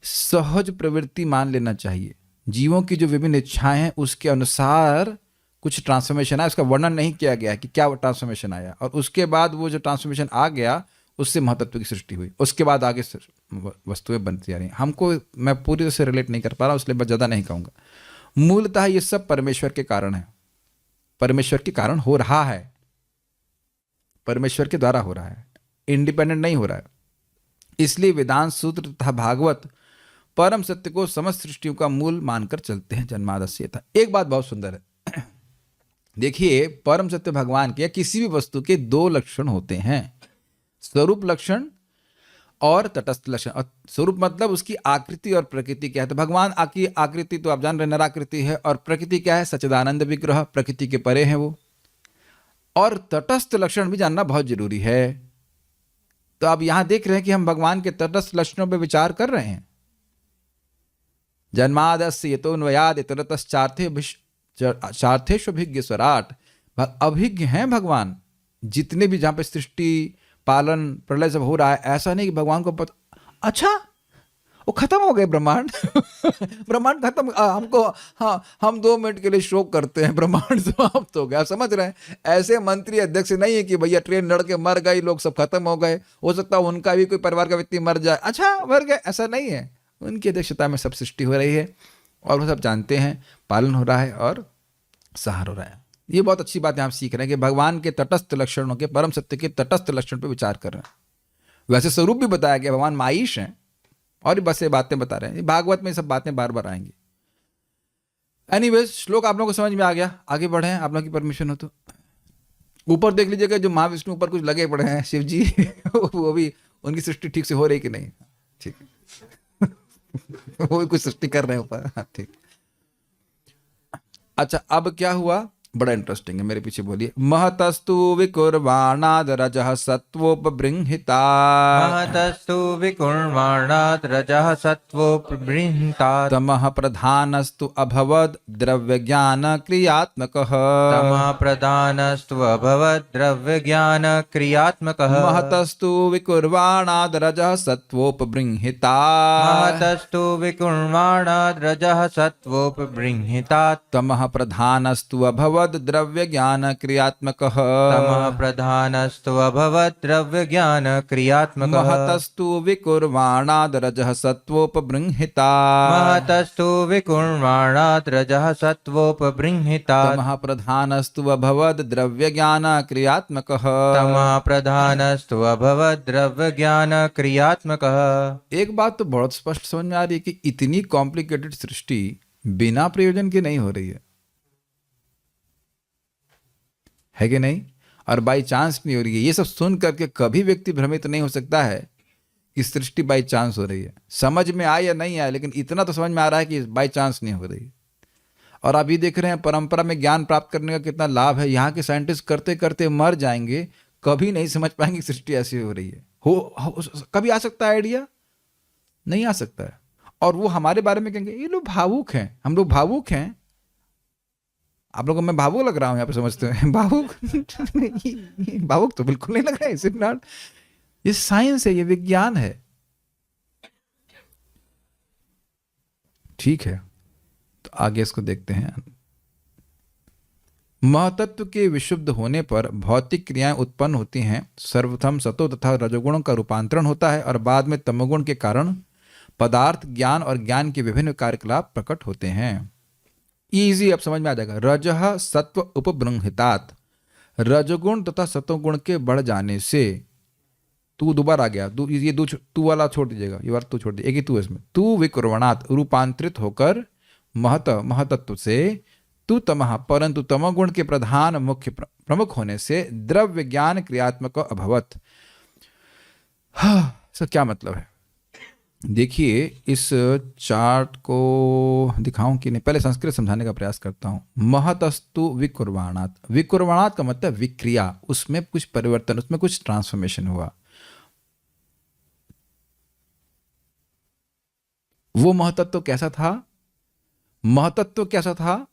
सहज प्रवृत्ति मान लेना चाहिए, जीवों की जो विभिन्न इच्छाएं हैं उसके अनुसार कुछ ट्रांसफॉर्मेशन आया, उसका वर्णन नहीं किया गया है कि क्या ट्रांसफॉर्मेशन आया, और उसके बाद वो जो ट्रांसफॉर्मेशन आ गया उससे महतत्व की सृष्टि हुई, उसके बाद आगे वस्तुएं बनती जा रही हैं। हमको मैं पूरी तरह से रिलेट नहीं कर पा रहा हूँ, इसलिए मैं ज़्यादा नहीं कहूँगा। मूलतः ये सब परमेश्वर के कारण है, परमेश्वर के कारण हो रहा है, परमेश्वर के द्वारा हो रहा है, इंडिपेंडेंट नहीं हो रहा है। इसलिए वेदांत सूत्र तथा भागवत परम सत्य को समस्त सृष्टियों का मूल मानकर चलते हैं, जन्मादस्य था। एक बात बहुत सुंदर है, देखिए परम सत्य भगवान के या किसी भी वस्तु के दो लक्षण होते हैं, स्वरूप लक्षण और तटस्थ लक्षण। और स्वरूप मतलब उसकी आकृति और प्रकृति क्या है। तो भगवान की आकृति तो आप जान रहे निराकृति है, और प्रकृति क्या है, सच्चिदानंद विग्रह, प्रकृति के परे है वो। और तटस्थ लक्षण भी जानना बहुत जरूरी है। तो आप यहां देख रहे हैं कि हम भगवान के तटस्थ लक्षणों पर विचार कर रहे हैं। जन्मादस्य यतोन्वयाद चार्थेष्वभिज्ञ स्वराट। अभिज्ञ हैं भगवान, जितने भी जहाँ पे सृष्टि पालन प्रलय सब हो रहा है, ऐसा नहीं कि भगवान को पता अच्छा वो खत्म हो गए ब्रह्मांड ब्रह्मांड खत्म, हमको हाँ हम 2 मिनट के लिए शोक करते हैं, ब्रह्मांड समाप्त हो गया। आप समझ रहे हैं, ऐसे मंत्री अध्यक्ष नहीं है कि भैया ट्रेन लड़ के मर गई, लोग सब खत्म हो गए, हो सकता है उनका भी कोई परिवार का व्यक्ति मर जाए, अच्छा मर गए, ऐसा नहीं है। उनकी अध्यक्षता में सब सृष्टि हो रही है और वो सब जानते हैं, पालन हो रहा है और सहार हो रहा है। ये बहुत अच्छी बात है, आप सीख रहे हैं कि भगवान के तटस्थ लक्षणों के, परम सत्य के तटस्थ लक्षण पर विचार कर रहे हैं। वैसे स्वरूप भी बताया गया, भगवान माईश हैं और बस ये बातें बता रहे हैं, भागवत में सब बातें बार बार आएंगी। एनीवेज, श्लोक आप लोगों को समझ में आ गया, आगे बढ़े आप लोगों की परमिशन हो तो। ऊपर देख लीजिएगा, जो महाविष्णु ऊपर कुछ लगे पड़े हैं, शिव जी वो भी, उनकी सृष्टि ठीक से हो रही कि नहीं, ठीक वो भी कुछ सृष्टि कर रहे हैं ऊपर, ठीक। अच्छा, अब क्या हुआ, बड़ा इंटरेस्टिंग है, मेरे पीछे बोलिए। महतस्तु विकुर्वाणाद रजः सत्वोपबृंहिता। महतस्तु विकुर्वाणात् रजः सत्वोपबृंहितात्। तमः प्रधानस्तु अभवद् द्रव्यज्ञान क्रियात्मकः। तमः प्रधानस्तु अभवद् द्रव्यज्ञान क्रियात्मकः। महतस्तु विकुर्वाणाद रजः सत्वोपबृंहितात्। महतस्तु विकुर्वाणात् रजः सत्वोपबृंहितात्। तमः प्रधानस्तु अभवद् द्रव्य ज्ञान क्रियात्मकः। तमः प्रधानस्तु अभवद् द्रव्य ज्ञान क्रियात्मकः। महतस्तु विकुर्वाणाद् रजः सत्वोपबृंहितात्। महतस्तु विकुर्वाणात् रजः सत्वोपबृंहितात्। तमः प्रधानस्तु अभवद् द्रव्य ज्ञान क्रियात्मकः। तमः प्रधानस्तु अभवद् द्रव्य ज्ञान क्रियात्मकः। एक बात तो बहुत स्पष्ट समझ में आ रही है कि इतनी कॉम्प्लिकेटेड सृष्टि बिना प्रयोजन के नहीं हो रही है कि नहीं, और बाई चांस नहीं हो रही है। ये सब सुन करके कभी व्यक्ति भ्रमित नहीं हो सकता है कि सृष्टि बाई चांस हो रही है। समझ में आए या नहीं आए, लेकिन इतना तो समझ में आ रहा है कि बाई चांस नहीं हो रही। और आप ये देख रहे हैं परंपरा में ज्ञान प्राप्त करने का कितना लाभ है। यहाँ के साइंटिस्ट करते करते मर जाएंगे, कभी नहीं समझ पाएंगे सृष्टि ऐसी हो रही है। कभी आ सकता है आइडिया? नहीं आ सकता है। और वो हमारे बारे में कहेंगे ये लोग भावुक हैं, हम लोग भावुक हैं। आप लोगों को मैं भावुक लग रहा हूं यहाँ पे, समझते हैं भावुक? भावुक तो बिल्कुल नहीं लग रहा है, इज इट नॉट? ये साइंस है, ये विज्ञान है, ठीक है। तो आगे इसको देखते हैं। महतत्व के विशुद्ध होने पर भौतिक क्रियाएं उत्पन्न होती हैं। सर्वप्रथम सतो तथा रजोगुणों का रूपांतरण होता है और बाद में तमोगुण के कारण पदार्थ ज्ञान और ज्ञान के विभिन्न कार्यकलाप प्रकट होते हैं। इजी, अब समझ में आ जाएगा। रजः सत्व उपबृंहितात्, रजगुण तथा सतोगुण के बढ़ जाने से, तू दोबारा आ गया, ये तू वाला छोड़ दीजिएगा, ये बार तू छोड़ दीजिए, एक ही तू इसमें। तू विकुर्वणात्, रूपांतरित होकर महतत्व से तू तमः, परंतु तमोगुण के प्रधान मुख्य प्रमुख होने से द्रव्य ज्ञान क्रियात्मक अभवत्। इसका क्या मतलब है? देखिए, इस चार्ट को दिखाऊं कि नहीं, पहले संस्कृत समझाने का प्रयास करता हूं। महतस्तु विकुर्वाणात्, विकुर्वाणात् का मतलब विक्रिया, उसमें कुछ परिवर्तन, उसमें कुछ ट्रांसफॉर्मेशन हुआ। वो महतत्व कैसा था? महतत्व कैसा था?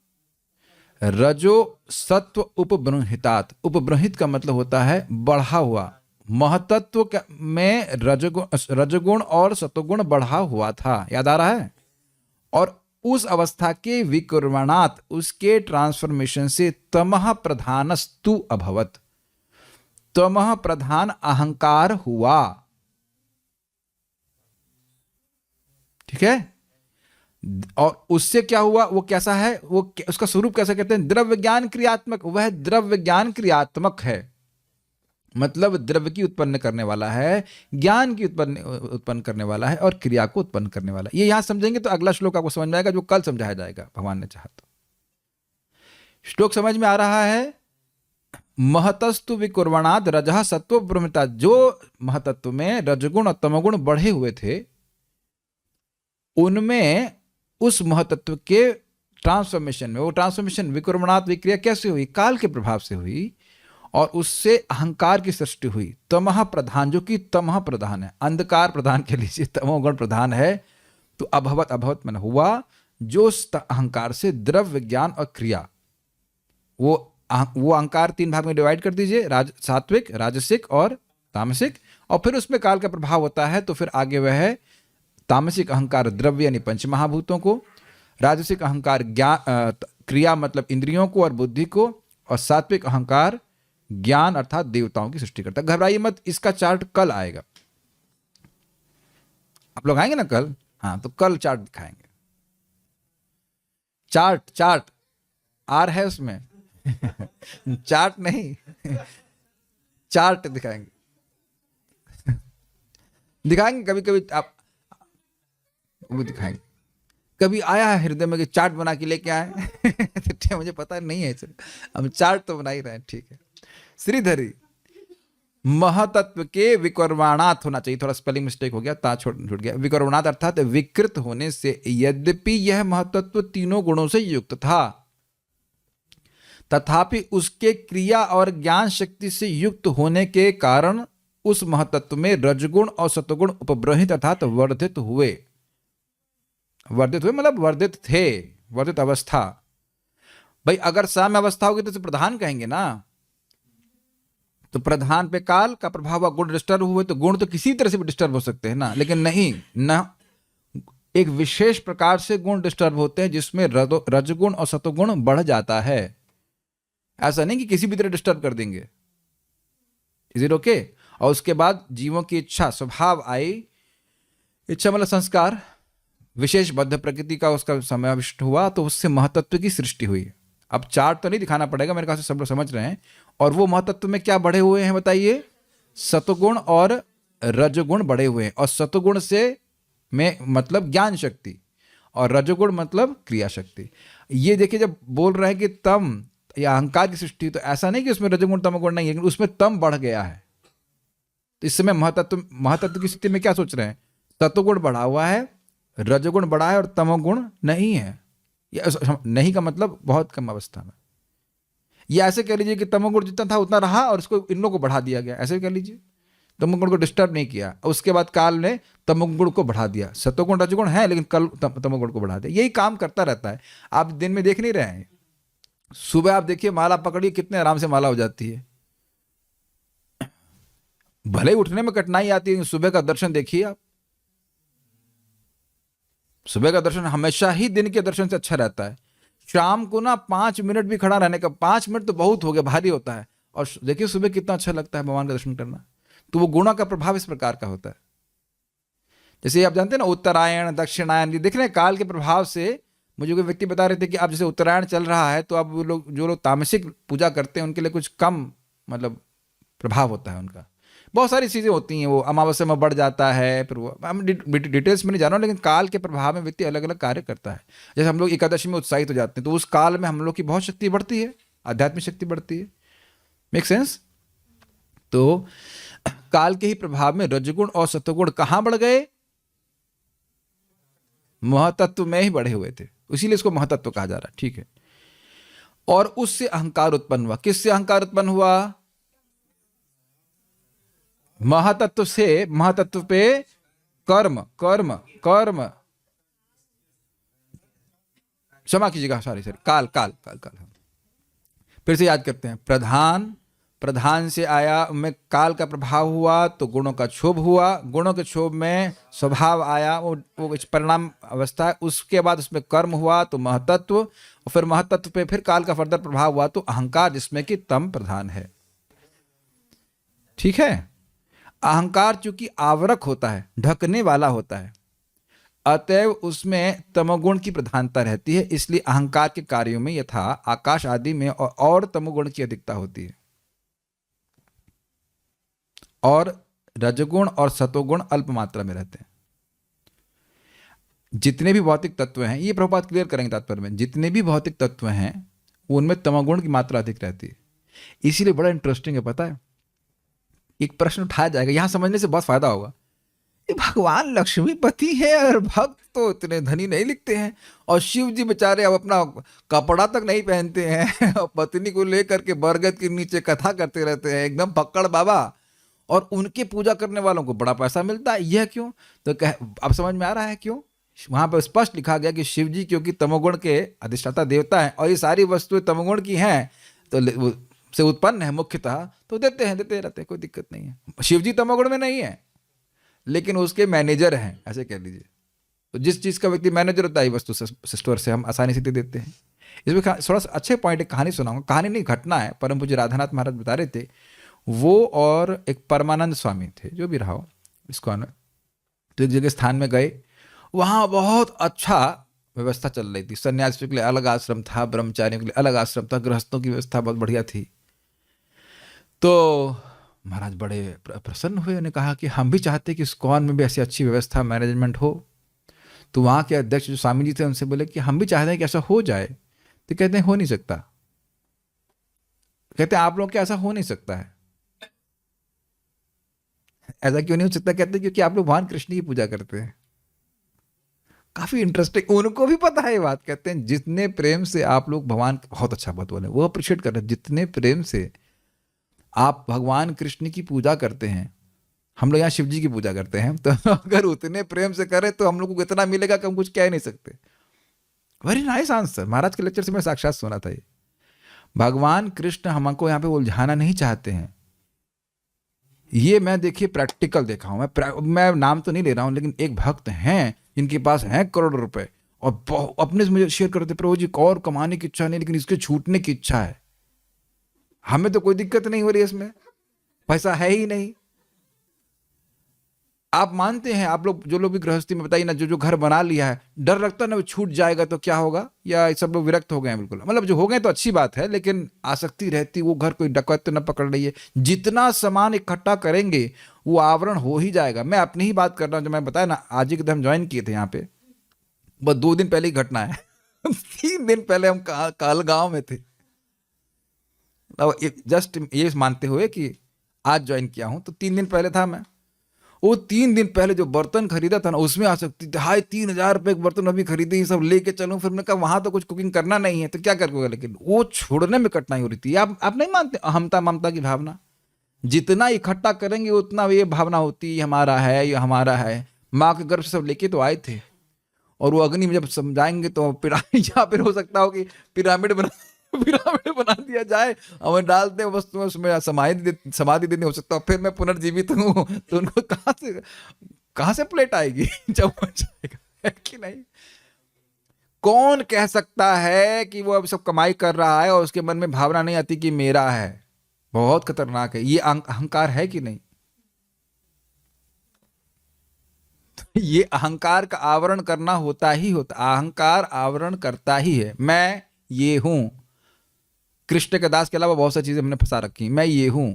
रजो सत्व उपबृंहितात्, उपबृंहित का मतलब होता है बढ़ा हुआ। महतत्व में रजगुण और सतोगुण बढ़ा हुआ था, याद आ रहा है? और उस अवस्था के विकुर्वणात्, उसके ट्रांसफॉर्मेशन से तमः प्रधानस्तु अभवत्, तमः प्रधान अहंकार हुआ। ठीक है? और उससे क्या हुआ? वो कैसा है? वो उसका स्वरूप कैसा कहते हैं? द्रव्य ज्ञान क्रियात्मक। वह द्रव्य ज्ञान क्रियात्मक है, मतलब द्रव्य की उत्पन्न करने वाला है, ज्ञान की उत्पन्न करने वाला है और क्रिया को उत्पन्न करने वाला है। ये यहां समझेंगे तो अगला श्लोक आपको समझ में आएगा, जो कल समझाया जाएगा भगवान ने चाहा तो। श्लोक समझ में आ रहा है? महतस्तु विकुर्वणात् रजः सत्व ब्रह्मता, जो महतत्व में रजगुण और तमोगुण बढ़े हुए थे, उनमें उस महतत्व के ट्रांसफॉर्मेशन में, वो ट्रांसफॉर्मेशन विकुर्वणात् विक्रिया कैसे हुई? काल के प्रभाव से हुई और उससे अहंकार की सृष्टि हुई। तमः प्रधान, जो कि तमः प्रधान है, अंधकार प्रधान के लीजिए, तमोगुण प्रधान है, तो अभवत, अभवत मैंने हुआ, जो अहंकार से द्रव्य, ज्ञान और क्रिया, वो अहंकार 3 भाग में डिवाइड कर दीजिए, सात्विक, राजसिक और तामसिक, और फिर उसमें काल का प्रभाव होता है। तो फिर आगे वह है तामसिक अहंकार द्रव्य यानी पंच महाभूतों को, राजसिक अहंकार क्रिया मतलब इंद्रियों को और बुद्धि को, और सात्विक अहंकार ज्ञान अर्थात देवताओं की सृष्टि करता है। घबराइए मत, इसका चार्ट कल आएगा। आप लोग आएंगे ना कल? हाँ, तो कल चार्ट दिखाएंगे। चार्ट आर है उसमें चार्ट नहीं चार्ट दिखाएंगे कभी कभी आप वो दिखाएंगे। कभी आया है हृदय में कि चार्ट बना के लेके आए तो मुझे पता नहीं है, हम चार्ट तो बना ही रहे हैं, ठीक है। श्रीधरी, महतत्व के विकर्वाणात होना चाहिए, थोड़ा स्पेलिंग मिस्टेक हो गया, ता छूट गया। विकर्वाणात अर्थात विकृत होने से, यद्यपि यह महतत्व तीनों गुणों से युक्त था, तथापि उसके क्रिया और ज्ञान शक्ति से युक्त होने के कारण उस महतत्व में रजगुण और सतगुण उपब्रहित अर्थात वर्धित हुए मतलब वर्धित थे, वर्धित अवस्था। भाई अगर साम्य अवस्था होगी तो प्रधान कहेंगे ना, तो प्रधान पे काल का प्रभाव हुआ, गुण डिस्टर्ब हुए, तो गुण तो किसी तरह से भी डिस्टर्ब हो सकते हैं ना, लेकिन नहीं ना, एक विशेष प्रकार से गुण डिस्टर्ब होते हैं जिसमें रजगुण और सतगुण बढ़ जाता है। ऐसा नहीं कि किसी भी तरह डिस्टर्ब कर देंगे, इज इट ओके। और उसके बाद जीवों की इच्छा, स्वभाव आई, इच्छा मतलब संस्कार, विशेष बद्ध प्रकृति का उसका समाविष्ट हुआ, तो उससे महतत्व की सृष्टि हुई। अब चार्ट तो नहीं दिखाना पड़ेगा, मेरे ख्याल से सब लोग समझ रहे हैं। और वो महतत्व में क्या बढ़े हुए हैं बताइए? सतगुण और रजगुण बढ़े हुए हैं। और सतगुण से में मतलब ज्ञान शक्ति, और रजगुण मतलब क्रिया शक्ति। ये देखिए, जब बोल रहे हैं कि तम या अहंकार की सृष्टि, तो ऐसा नहीं कि उसमें रजगुण तमगुण नहीं है, लेकिन उसमें तम बढ़ गया है। तो इस समय महतत्व की स्थिति में क्या सोच रहे हैं? सतगुण बढ़ा हुआ है, रजगुण बढ़ा है और तमोगुण नहीं है। नहीं का मतलब बहुत कम अवस्था में। ये ऐसे कह लीजिए कि तमोगुण जितना था उतना रहा और इसको इन लोगों को बढ़ा दिया गया, ऐसे कह लीजिए। तमोगुण को डिस्टर्ब नहीं किया, उसके बाद काल ने तमोगुण को बढ़ा दिया। सतोगुण रजगुण है लेकिन कल तमोगुण को बढ़ा दिया। यही काम करता रहता है। आप दिन में देख नहीं रहे हैं, सुबह आप देखिए माला पकड़िए, कितने आराम से माला हो जाती है। भले ही उठने में कठिनाई आती है, सुबह का दर्शन देखिए आप। सुबह का दर्शन हमेशा ही दिन के दर्शन से अच्छा रहता है। शाम को ना 5 मिनट भी खड़ा रहने का, 5 मिनट तो बहुत हो गया, भारी होता है। और देखिए सुबह कितना अच्छा लगता है भगवान का दर्शन करना। तो वो गुणों का प्रभाव इस प्रकार का होता है। जैसे आप जानते हैं ना, उत्तरायण दक्षिणायन, ये देख रहे हैं काल के प्रभाव से। मुझे कोई व्यक्ति बता रहे थे कि अब जैसे उत्तरायण चल रहा है, तो अब वो लोग जो लोग तामसिक पूजा करते हैं उनके लिए कुछ कम मतलब प्रभाव होता है उनका। बहुत सारी चीज़ें होती हैं, वो अमावस्या में बढ़ जाता है, फिर वो हम डिटेल्स में नहीं जा रहा हूँ, लेकिन काल के प्रभाव में व्यक्ति अलग अलग कार्य करता है। जैसे हम लोग एकादशी में उत्साहित हो जाते हैं, तो उस काल में हम लोग की बहुत शक्ति बढ़ती है, आध्यात्मिक शक्ति बढ़ती है। Make sense? तो काल के ही प्रभाव में रजगुण और सत्वगुण कहाँ बढ़ गए? महतत्व में ही बढ़े हुए थे, इसीलिए इसको महतत्व कहा जा रहा है, ठीक है। और उससे अहंकार उत्पन्न हुआ। किससे अहंकार उत्पन्न हुआ? महातत्व से। महातत्व पे कर्म, कर्म, कर्म, क्षमा कीजिएगा, सॉरी काल, काल, काल, काल। फिर से याद करते हैं। प्रधान, प्रधान से आया, में काल का प्रभाव हुआ तो गुणों का क्षोभ हुआ। गुणों के क्षोभ में स्वभाव आया, वो परिणाम अवस्था है। उसके बाद उसमें कर्म हुआ तो महतत्व, और फिर महतत्व पे फिर काल का फर्दर प्रभाव हुआ तो अहंकार, जिसमें कि तम प्रधान है। ठीक है। अहंकार चूंकि आवरक होता है, ढकने वाला होता है, अतएव उसमें तमोगुण की प्रधानता रहती है। इसलिए अहंकार के कार्यों में यथा आकाश आदि में और तमोगुण की अधिकता होती है, और रजगुण और सतोगुण अल्प मात्रा में रहते हैं। जितने भी भौतिक तत्व हैं, ये प्रभुपाद क्लियर करेंगे तात्पर्य में, जितने भी भौतिक तत्व हैं उनमें तमोगुण की मात्रा अधिक रहती है। इसीलिए बड़ा इंटरेस्टिंग है, पता है, एक प्रश्न उठाया जाएगा, यहां समझने से बहुत फायदा होगा। ये भगवान लक्ष्मीपति है और भक्त तो इतने धनी नहीं लिखते हैं, और शिव जी बेचारे अब अपना कपड़ा तक नहीं पहनते हैं और पत्नी को लेकर के बरगद के नीचे कथा करते रहते हैं, एकदम पक्कड़ बाबा, और उनके पूजा करने वालों को बड़ा पैसा मिलता है। यह क्यों? तो अब समझ में आ रहा है क्यों। वहां पर स्पष्ट लिखा गया कि शिव जी क्योंकि तमोगुण के अधिष्ठाता देवता हैं और ये सारी वस्तुएं तमोगुण की हैं, तो वो से उत्पन्न है मुख्यतः, तो देते रहते हैं, कोई दिक्कत नहीं है। शिव जी तमोगुण में नहीं है, लेकिन उसके मैनेजर हैं, ऐसे कह लीजिए। तो जिस चीज़ का व्यक्ति मैनेजर होता है वस्तु स्टोर से हम आसानी से दे देते हैं। इसमें थोड़ा सा अच्छे पॉइंट, एक कहानी सुनाऊंगा, कहानी नहीं घटना है। परम पूज्य राधानाथ महाराज बता रहे थे, वो और एक परमानंद स्वामी थे, जो भी रहा हो इसको, तो एक जगह स्थान में गए, वहाँ बहुत अच्छा व्यवस्था चल रही थी। सन्यासियों के लिए अलग आश्रम था, ब्रह्मचारियों के लिए अलग आश्रम था, गृहस्थों की व्यवस्था बहुत बढ़िया थी। तो महाराज बड़े प्रसन्न हुए, उन्होंने कहा कि हम भी चाहते कि इस्कॉन में भी ऐसी अच्छी व्यवस्था मैनेजमेंट हो। तो वहाँ के अध्यक्ष जो स्वामी जी थे उनसे बोले कि हम भी चाहते हैं कि ऐसा हो जाए। तो कहते हैं हो नहीं सकता। कहते हैं आप लोग क्या ऐसा हो नहीं सकता है? ऐसा क्यों नहीं हो सकता? कहते हैं क्योंकि आप लोग भगवान कृष्ण की पूजा करते हैं। काफी इंटरेस्टिंग, उनको भी पता है ये बात। कहते हैं जितने प्रेम से आप लोग भगवान, बहुत अच्छा बात बोले, वो अप्रिशिएट कर रहे हैं, जितने प्रेम से आप भगवान कृष्ण की पूजा करते हैं, हम लोग यहाँ शिव जी की पूजा करते हैं, तो अगर उतने प्रेम से करें तो हम लोग को इतना मिलेगा कि हम कुछ कह नहीं सकते। वेरी नाइस आंसर, महाराज के लेक्चर से मैं साक्षात सुना था ये। भगवान कृष्ण हमको यहाँ पे उलझाना नहीं चाहते हैं। ये मैं देखिए प्रैक्टिकल देखा हूं, मैं नाम तो नहीं ले रहा हूं, लेकिन एक भक्त हैं जिनके पास हैं करोड़ों रुपए और अपने से मुझे शेयर करते, प्रभु जी और कमाने की इच्छा नहीं, लेकिन इसके छूटने की इच्छा है। हमें तो कोई दिक्कत नहीं हो रही, इसमें पैसा है ही नहीं। आप मानते हैं, आप लोग जो लोग भी गृहस्थी में बताइए ना, जो घर बना लिया है, डर लगता है ना वो छूट जाएगा तो क्या होगा, या सब लोग विरक्त हो गए हैं? बिल्कुल, मतलब जो हो गए तो अच्छी बात है, लेकिन आसक्ति रहती, वो घर कोई डकैत तो न पकड़ रही है। जितना सामान इकट्ठा करेंगे वो आवरण हो ही जाएगा। मैं अपनी ही बात कर रहा हूँ, जो मैं बताया ना, आज ही के दिन हम ज्वाइन किए थे यहाँ पे, बस 2 दिन पहले ही घटना है। 3 दिन पहले हम काल गांव में थे, जस्ट ये मानते हुए कि आज ज्वाइन किया हूं, तो 3 दिन पहले था मैं। वो 3 दिन पहले जो बर्तन खरीदा था ना, उसमें आ सकती थी 3,500 रुपए के बर्तन अभी खरीदे, ये सब लेके चलूं। फिर मैंने कहा वहां तो कुछ कुकिंग करना नहीं है तो क्या करूंगा, लेकिन वो छोड़ने में कठिनाई हो रही थी। आप नहीं मानते अहमता ममता की भावना? जितना इकट्ठा करेंगे उतना ये भावना होती है हमारा है, ये हमारा है। माँ के गर्भ से सब लेके तो आए थे, और वो अग्नि में जब समझाएंगे तो पिरामिड, या फिर हो सकता हो कि पिरामिड बना दिया जाए, हमें डालते हैं वस्तु में, उसमें समाधि देनी हो सकता है, फिर मैं पुनर्जीवित हूँ, तो उनको कहां से प्लेट आएगी जब बन जाएगा, है कि नहीं? कौन कह सकता है कि वो अब सब कमाई कर रहा है और उसके मन में भावना नहीं आती कि मेरा है? बहुत खतरनाक है ये। अहंकार है कि नहीं? ये अहंकार का आवरण करना होता ही होता, अहंकार आवरण करता ही है। मैं ये हूं, कृष्ण के दास के अलावा बहुत सारी चीजें हमने फंसा रखी, मैं ये हूं,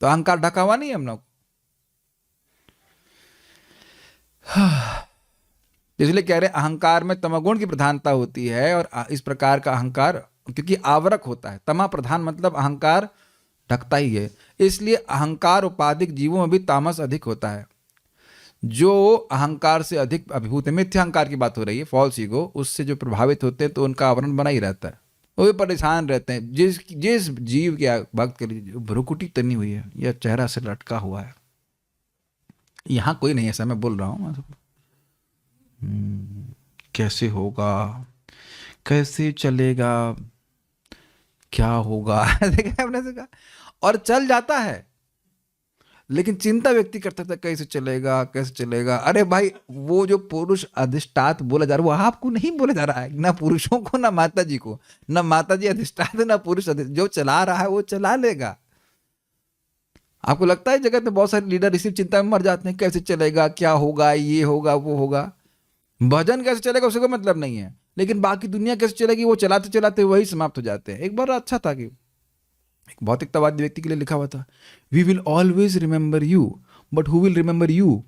तो अहंकार ढका हुआ नहीं है हम लोग। इसलिए कह रहे अहंकार में तमोगुण की प्रधानता होती है, और इस प्रकार का अहंकार क्योंकि आवरक होता है, तमा प्रधान मतलब अहंकार ढकता ही है, इसलिए अहंकार उपाधिक जीवों में भी तामस अधिक होता है। जो अहंकार से अधिक अभिभूत है, मिथ्या अहंकार की बात हो रही है, फॉल्स ईगो, उससे जो प्रभावित होते हैं तो उनका आवरण बना ही रहता है, वो भी परेशान रहते हैं। जिस जीव के भक्त के लिए भ्रुकुटी तनी हुई है या चेहरा से लटका हुआ है, यहाँ कोई नहीं, ऐसा मैं बोल रहा हूँ, कैसे होगा, कैसे चलेगा, क्या होगा, अपने से कहा, और चल जाता है, लेकिन चिंता व्यक्ति करता था कैसे चलेगा, कैसे चलेगा। अरे भाई, वो जो पुरुष अधिष्ठात बोला जा रहा है वो आपको नहीं बोला जा रहा है, ना पुरुषों को, ना माता जी को, ना माता जी अधिष्ठात, ना पुरुष जो चला रहा है वो चला लेगा। आपको लगता है जगत में बहुत सारे लीडर इसी चिंता में मर जाते हैं, कैसे चलेगा, क्या होगा, ये होगा, वो होगा। भजन कैसे चलेगा उससे कोई मतलब नहीं है, लेकिन बाकी दुनिया कैसे चलेगी वो चलाते चलाते वही समाप्त हो जाते हैं। एक बार अच्छा था कि एक भौतिकतावादी व्यक्ति के लिए लिखा हुआ था, we will always remember you but who will remember you.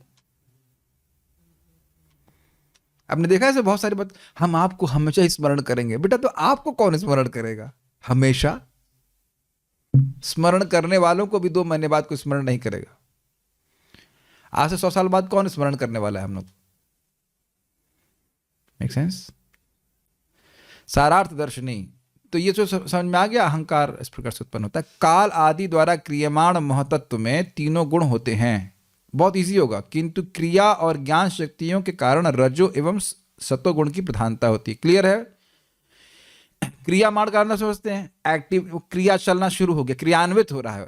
आपने देखा है बहुत सारी बात, हम आपको हमेशा स्मरण करेंगे। बेटा तो आपको कौन स्मरण करेगा? हमेशा स्मरण करने वालों को भी 2 महीने बाद कोई स्मरण नहीं करेगा। आज से 100 साल बाद कौन स्मरण करने वाला है हम लोग? Make sense? सारार्थ दर्शनी। तो ये जो समझ में आ गया, अहंकार इस प्रकार से उत्पन्न होता है। काल आदि द्वारा क्रियमाण महतत्व में 3 गुण होते हैं। बहुत इजी होगा, किंतु क्रिया और ज्ञान शक्तियों के कारण रजो एवं सत्वगुण की प्रधानता होती है। क्लियर है? क्रिया मार्ग कारण समझते हैं, एक्टिव क्रिया चलना शुरू हो गया, क्रियान्वित हो रहा है,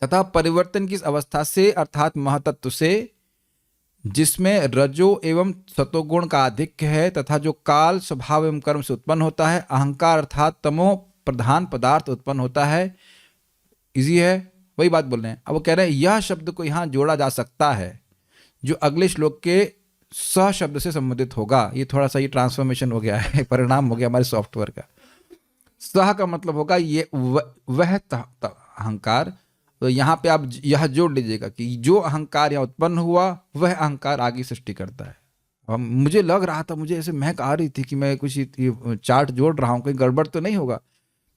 तथा परिवर्तन की इस अवस्था से अर्थात महतत्व से जिसमें रजो एवं सत्वगुण का आधिक्य है तथा जो काल स्वभाव एवं कर्म से उत्पन्न होता है, अहंकार अर्थात तमो प्रधान पदार्थ उत्पन्न होता है। इजी है, वही बात बोल रहे हैं। अब वो कह रहे हैं यह शब्द को यहाँ जोड़ा जा सकता है जो अगले श्लोक के स शब्द से संबंधित होगा। ये थोड़ा सा ये ट्रांसफॉर्मेशन हो गया है, परिणाम हो गया हमारे सॉफ्टवेयर का। सह का मतलब होगा ये वह अहंकार, तो यहाँ पे आप यह जोड़ लीजिएगा कि जो अहंकार यहाँ उत्पन्न हुआ वह अहंकार आगे सृष्टि करता है। अब मुझे लग रहा था, मुझे ऐसे महक आ रही थी कि मैं कुछ चार्ट जोड़ रहा हूँ, कहीं गड़बड़ तो नहीं होगा।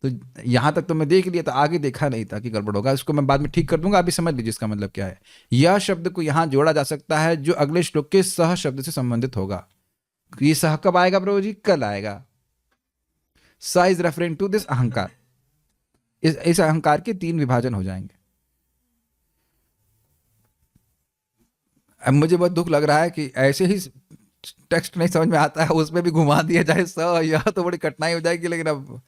तो यहाँ तक तो मैं देख लिया था, आगे देखा नहीं था कि गड़बड़ होगा। इसको मैं बाद में ठीक कर दूंगा, अभी समझ लीजिए इसका मतलब क्या है। यह शब्द को यहाँ जोड़ा जा सकता है जो अगले श्लोक के सह शब्द से संबंधित होगा। ये सह कब आएगा प्रभु जी? कल आएगा। स इज रेफरिंग टू दिस अहंकार। इस अहंकार के 3 विभाजन हो जाएंगे। अब मुझे बहुत दुख लग रहा है कि ऐसे ही टेक्स्ट नहीं समझ में आता है, उसमें भी घुमा दिया जाए स, यह तो बड़ी कठिनाई हो जाएगी। लेकिन अब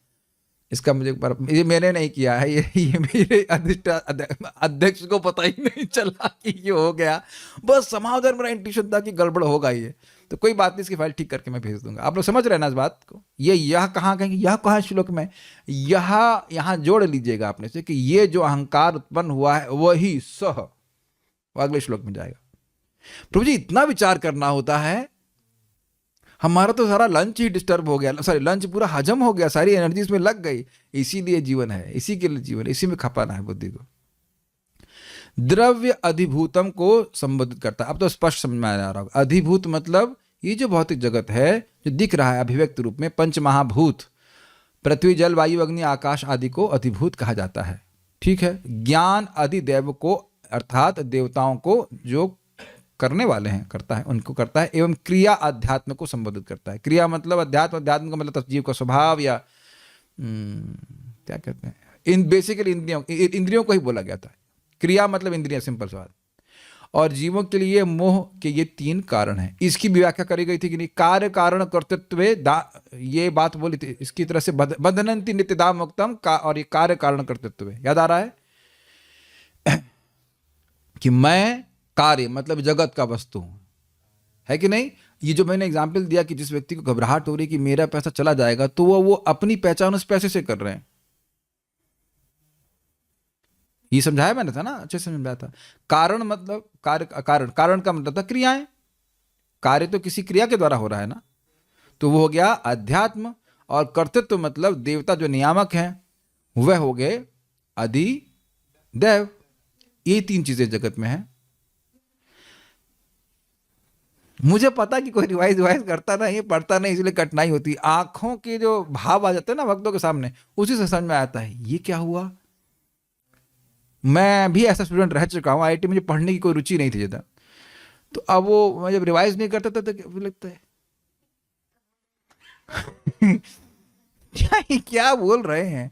इसका मुझे ये मैंने नहीं किया है, ये मेरे अध्यक्ष को पता ही नहीं चला कि ये हो गया। बस समाधान मेरा इंट्यूशन था कि गड़बड़ होगा ये, तो कोई बात नहीं, इसकी फाइल ठीक करके मैं भेज दूंगा। आप लोग समझ रहे हैं ना इस बात को? ये यह कहाँ कहेंगे, यह कहाँ श्लोक में, यहाँ जोड़ लीजिएगा आपने से कि ये जो अहंकार उत्पन्न हुआ है वही सह, अगले श्लोक में जाएगा। प्रभु जी इतना विचार करना होता है, हमारा तो सारा लंच ही डिस्टर्ब हो गया, सॉरी लंच पूरा हजम हो गया, सारी एनर्जी इसमें लग गई। इसीलिए जीवन है, इसी के लिए जीवन, इसी में खपाना है बुद्धि को। द्रव्य अधिभूतम को संबोधित करता है। अब तो स्पष्ट समझ में आ रहा होगा। अधिभूत मतलब ये जो भौतिक जगत है जो दिख रहा है अभिव्यक्त रूप में, पंच महाभूत पृथ्वी जल वायु अग्नि आकाश आदि को अधिभूत कहा जाता है। ठीक है। ज्ञान अधिदैव को अर्थात देवताओं को जो करने वाले हैं करता है, उनको करता है। एवं क्रिया अध्यात्म को संबोधित करता है। क्रिया मतलब अध्यात्म, अध्यात्म का मतलब जीव का स्वभाव या क्या कहते हैं, इन बेसिकली इंद्रियों को ही बोला गया था। क्रिया मतलब इंद्रिया, सिंपल सवाल। और जीवों के लिए मोह के ये 3 कारण हैं। इसकी भी व्याख्या करी गई थी कि नहीं, कार्य कारण कर्तृत्व, ये बात बोली थी इसकी तरह से, बंधनंती नित्यदा मुक्तम का, और ये कार्य कारण कर्तृत्व याद आ रहा है कि मैं कार्य मतलब जगत का वस्तु हूं, है कि नहीं। ये जो मैंने एग्जाम्पल दिया कि जिस व्यक्ति को घबराहट हो रही कि मेरा पैसा चला जाएगा, तो वो अपनी पहचान उस पैसे से कर रहे हैं। ये समझाया मैंने था ना, अच्छे से समझाया था। कारण मतलब कार्य, कारण का मतलब था क्रियाएं। कार्य तो किसी क्रिया के द्वारा हो रहा है ना, तो वो हो गया अध्यात्म। और कर्तृत्व मतलब देवता जो नियामक हैं वह हो गए अधिदैव। ये 3 चीजें जगत में हैं। मुझे पता कि कोई रिवाइज करता नहीं, पढ़ता नहीं, इसलिए कठिनाई होती है। आंखों के जो भाव आ जाते हैं ना भक्तों के सामने, उसी से समझ में आता है ये क्या हुआ। मैं भी ऐसा स्टूडेंट रह चुका हूँ, आईआईटी मुझे पढ़ने की कोई रुचि नहीं थी ज़्यादा, तो अब वो मैं जब रिवाइज नहीं करता था तो लगता है क्या बोल रहे हैं,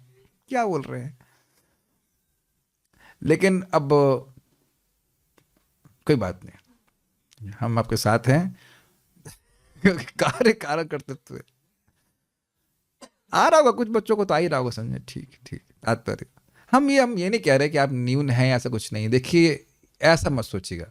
क्या बोल रहे हैं। लेकिन अब कोई बात नहीं, हम आपके साथ हैं। कार्य कारण कर्तृत्व आ रहा होगा, कुछ बच्चों को तो आ ही रहा होगा समझे। ठीक ठीक, तात्पर्य हम ये नहीं कह रहे कि आप न्यून हैं, ऐसा कुछ नहीं। देखिए ऐसा मत सोचिएगा।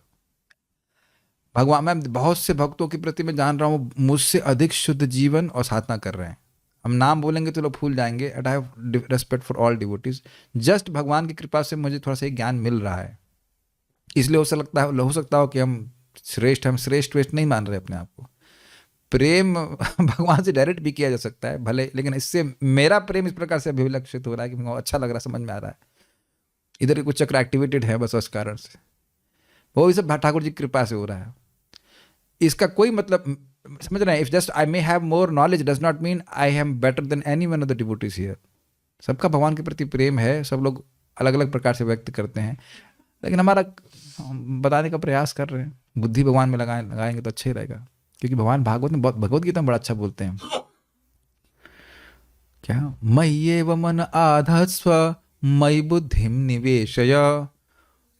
भगवान, मैं बहुत से भक्तों के प्रति मैं जान रहा हूँ मुझसे अधिक शुद्ध जीवन और साधना कर रहे हैं। हम नाम बोलेंगे तो लोग भूल जाएंगे। And I have respect for all devotees. Just भगवान की कृपा से मुझे थोड़ा सा ज्ञान मिल रहा है, इसलिए हो सकता हो कि हम श्रेष्ठ वेष्ट नहीं मान रहे अपने आप को। प्रेम भगवान से डायरेक्ट भी किया जा सकता है भले, लेकिन इससे मेरा प्रेम इस प्रकार से अभिलक्षित हो रहा है कि मुझे अच्छा लग रहा है, समझ में आ रहा है इधर कुछ चक्र एक्टिवेटेड है, बस उस कारण से वो भी सब ठाकुर जी की कृपा से हो रहा है। इसका कोई मतलब, समझ रहे हैं, if just I may have more knowledge does not mean I am better than any one of the devotees here. सबका भगवान के प्रति प्रेम है, सब लोग अलग अलग प्रकार से व्यक्त करते हैं, लेकिन हमारा बताने का प्रयास कर रहे हैं। बुद्धि भगवान में लगाएंगे तो अच्छा ही रहेगा, क्योंकि भगवान भागवत में, भगवत गीता में बड़ा अच्छा बोलते हैं। क्या, मय्येव मन आधत्स्व मयि बुद्धिम निवेशय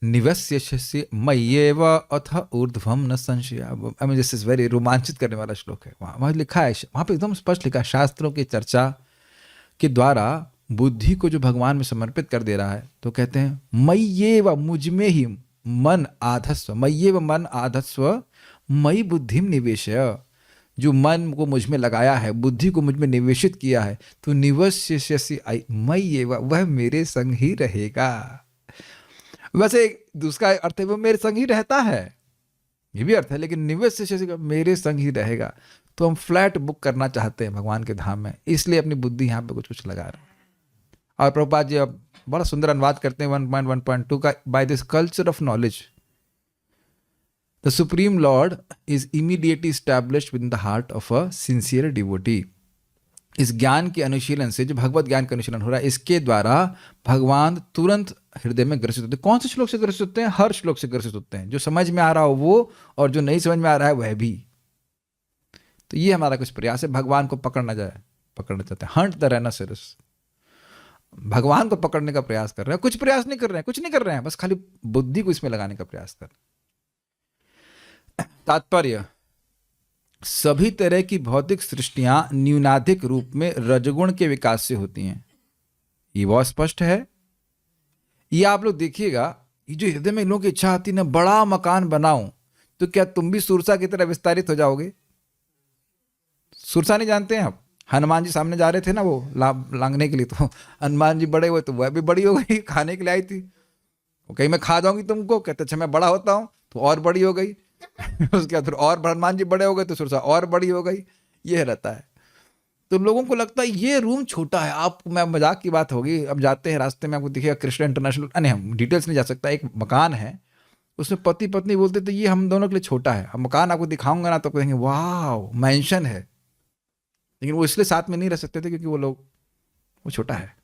निवस्यसि मय्येव अथ ऊर्ध्वम न संशय। I mean this is very रोमांचित करने वाला श्लोक है। वहाँ लिखा है, वहाँ पे एकदम स्पष्ट लिखा है, शास्त्रों की चर्चा के द्वारा बुद्धि को जो भगवान में समर्पित कर दे रहा है, तो कहते हैं मय्येव, मुझ में ही मन आधस्व, मय्येव मन आधस्व मयि बुद्धिम निवेशय। जो मन को मुझ में लगाया है, बुद्धि को मुझ में निवेशित किया है, तो निवस्यसि मय्येव, वह मेरे संग ही रहेगा। वैसे दूसरा अर्थ है वो मेरे संग ही रहता है, ये भी अर्थ है, लेकिन निवस्यसि मेरे संग ही रहेगा। तो हम फ्लैट बुक करना चाहते हैं भगवान के धाम में, इसलिए अपनी बुद्धि यहाँ पे कुछ कुछ लगा रहे हैं। और प्रभुपाद जी अब बड़ा सुंदर अनुवाद करते हैं 1.1.2 का, by this culture of knowledge the supreme lord is immediately established within the heart of a sincere devotee. इस ज्ञान के अनुशीलन से, जो भगवत ज्ञान का अनुशीलन हो रहा है, इसके द्वारा भगवान तुरंत हृदय में ग्रसित होते हैं। कौन से श्लोक से ग्रसित होते हैं? हर श्लोक से ग्रसित होते हैं, जो समझ में आ रहा हो वो, और जो नहीं समझ में आ रहा है वह भी। तो ये हमारा कुछ प्रयास है, भगवान को पकड़ना चाहते हैं, हंट द राइनोसेरस। भगवान को पकड़ने का प्रयास कर रहे हैं, कुछ प्रयास नहीं कर रहे हैं, कुछ नहीं कर रहे हैं, बस खाली बुद्धि को इसमें लगाने का प्रयास कर रहे हैं। तात्पर्य, सभी तरह की भौतिक सृष्टियां न्यूनाधिक रूप में रजगुण के विकास से होती हैं, ये बहुत स्पष्ट है। ये आप लोग देखिएगा, ये जो हृदय में लोगों की इच्छा आती है ना, बड़ा मकान बनाऊं, तो क्या तुम भी सुरसा की तरह विस्तारित हो जाओगे? सुरसा नहीं जानते हैं आप? हनुमान जी सामने जा रहे थे ना वो लांगने के लिए, तो हनुमान जी बड़े हुए तो वह भी बड़ी हो गई, खाने के लिए आई थी। वो कहीं मैं खा जाऊंगी तुमको, कहते अच्छा मैं बड़ा होता हूँ, तो और बड़ी हो गई। उसके बाद फिर और हनुमान जी बड़े हो गए तो सुरसा और बड़ी हो गई। ये रहता है। तो लोगों को लगता है ये रूम छोटा है। आप, मैं मजाक की बात होगी, अब जाते हैं रास्ते में आपको दिखेगा कृष्णा इंटरनेशनल, नहीं हम डिटेल्स नहीं जा सकता, एक मकान है, उसमें पति पत्नी बोलते थे ये हम दोनों के लिए छोटा है। अब मकान आपको दिखाऊंगा ना तो कहेंगे वाह मैंशन है, लेकिन वो इसलिए साथ में नहीं रह सकते थे क्योंकि वो छोटा है।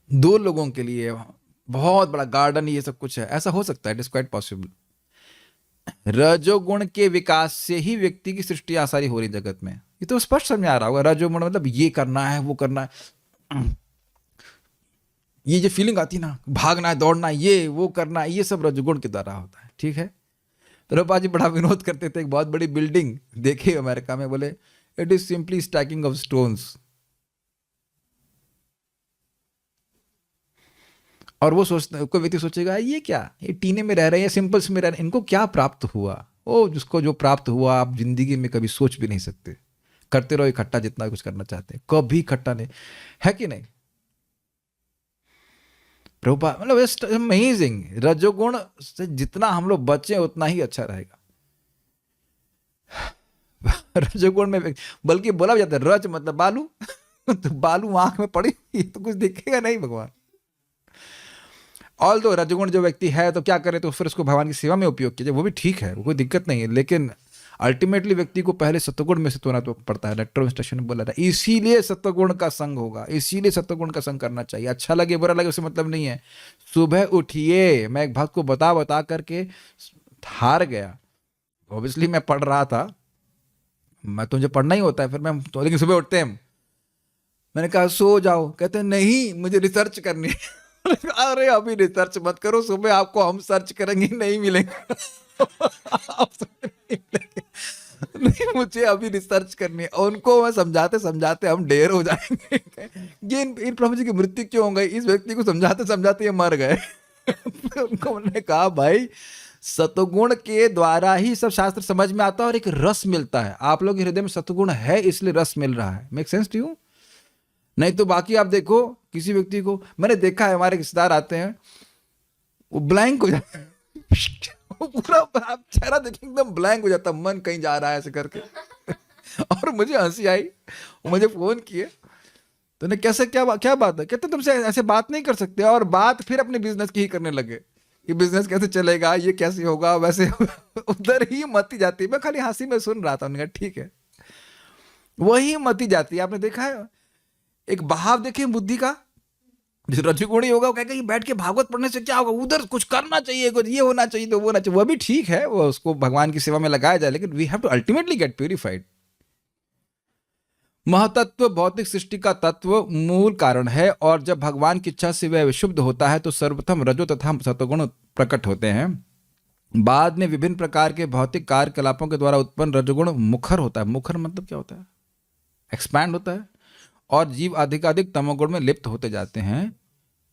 दो लोगों के लिए बहुत बड़ा गार्डन, ये सब कुछ है, ऐसा हो सकता है, इट इज क्वाइट पॉसिबल। रजोगुण के विकास से ही व्यक्ति की सृष्टि आसारी हो रही जगत में, ये तो स्पष्ट समझ में आ रहा होगा। रजोगुण मतलब ये करना है, वो करना है, ये जो फीलिंग आती है ना, भागना है, दौड़ना है, ये वो करना है, ये सब रजोगुण के द्वारा होता है। ठीक है। प्रभुपाद जी बड़ा विनोद करते थे, एक बहुत बड़ी बिल्डिंग देखी अमेरिका में, बोले it is simply stacking of stones. और वो कोई व्यक्ति सोचेगा ये क्या, ये टीने में रह रहे हैं, सिंपल्स में रह रहे हैं, इनको क्या प्राप्त हुआ? ओ, जिसको जो प्राप्त हुआ आप जिंदगी में कभी सोच भी नहीं सकते। करते रहो इकट्ठा जितना कुछ करना चाहते हैं, कभी इकट्ठा नहीं, है कि नहीं? प्रभुपाद मतलब इट्स अमेजिंग। रजोगुण से जितना हम लोग बचे उतना ही अच्छा रहेगा। रजोगुण में बल्कि बोला जाता है रज मतलब बालू। तो बालू आंख में पड़ी तो कुछ दिखेगा नहीं भगवान। ऑल दो रजोगुण जो व्यक्ति है तो क्या करे, तो फिर उसको भगवान की सेवा में उपयोग कीजिए, वो भी ठीक है, वो कोई दिक्कत नहीं है, लेकिन अल्टीमेटली व्यक्ति को पहले सत्वगुण में से होना तो पड़ता है। डॉक्टर इंस्ट्रक्शन में बोला था, इसीलिए सत्वगुण का संग होगा, इसीलिए सत्वगुण का संग करना चाहिए। अच्छा लगे बुरा लगे उससे मतलब नहीं है। सुबह उठिए, मैं एक भक्त को बता करके हार गया। ऑब्वियसली मैं पढ़ रहा था, मैं तो मुझे पढ़ना ही होता है, फिर मैं तो, लेकिन सुबह उठते हैं, मैंने कहा सो जाओ, कहते नहीं मुझे रिसर्च करनी है। अरे अभी रिसर्च मत करो, सुबह आपको हम सर्च करेंगे, नहीं मिलेंगे। नहीं मुझे अभी रिसर्च करनी है। उनको मैं समझाते समझाते हम ढेर हो जाएंगे। ये इन प्रभु जी की मृत्यु क्यों हो गई, इस व्यक्ति को समझाते समझाते ये मर गए। उनको मैंने कहा भाई सतगुण के द्वारा ही सब शास्त्र समझ में आता है और एक रस मिलता है। आप लोग के हृदय में सतगुण है इसलिए रस मिल रहा है। Make sense to you? नहीं तो बाकी आप देखो किसी व्यक्ति को, मैंने देखा है हमारे रिश्तेदार आते हैं वो ब्लैंक हो जाता है। वो पूरा आप चेहरा देखें एकदम ब्लैंक हो जाता, मन कहीं जा रहा है ऐसे करके। और मुझे हंसी आई, मुझे फोन किए तो ने कैसे क्या बात है, कहते तुमसे ऐसे बात नहीं कर सकते, और बात फिर अपने बिजनेस की ही करने लगे कि बिजनेस कैसे चलेगा, ये कैसे होगा, वैसे होगा। उधर ही मती जाती है। मैं खाली हंसी में सुन रहा था, उन्होंने कहा ठीक है, वही मती जाती है। आपने देखा है एक बहाव देखे बुद्धि का, जो रजोगुणी होगा वो कहेगा कि बैठ के भागवत पढ़ने से क्या होगा, उधर कुछ करना चाहिए, कुछ ये होना चाहिए, तो वो होना चाहिए। वो भी ठीक है, वो उसको भगवान की सेवा में लगाया जाए, लेकिन we have to ultimately get purified. महतत्व भौतिक सृष्टि का तत्व मूल कारण है, और जब भगवान की इच्छा से वह विशुद्ध होता है तो सर्वप्रथम रजो तथा सतोगुण प्रकट होते हैं। बाद में विभिन्न प्रकार के भौतिक कार्यकलापों के द्वारा उत्पन्न रजोगुण मुखर होता है। मुखर मतलब क्या होता है? एक्सपैंड होता है, और जीव अधिकाधिक तमोगुण में लिप्त होते जाते हैं।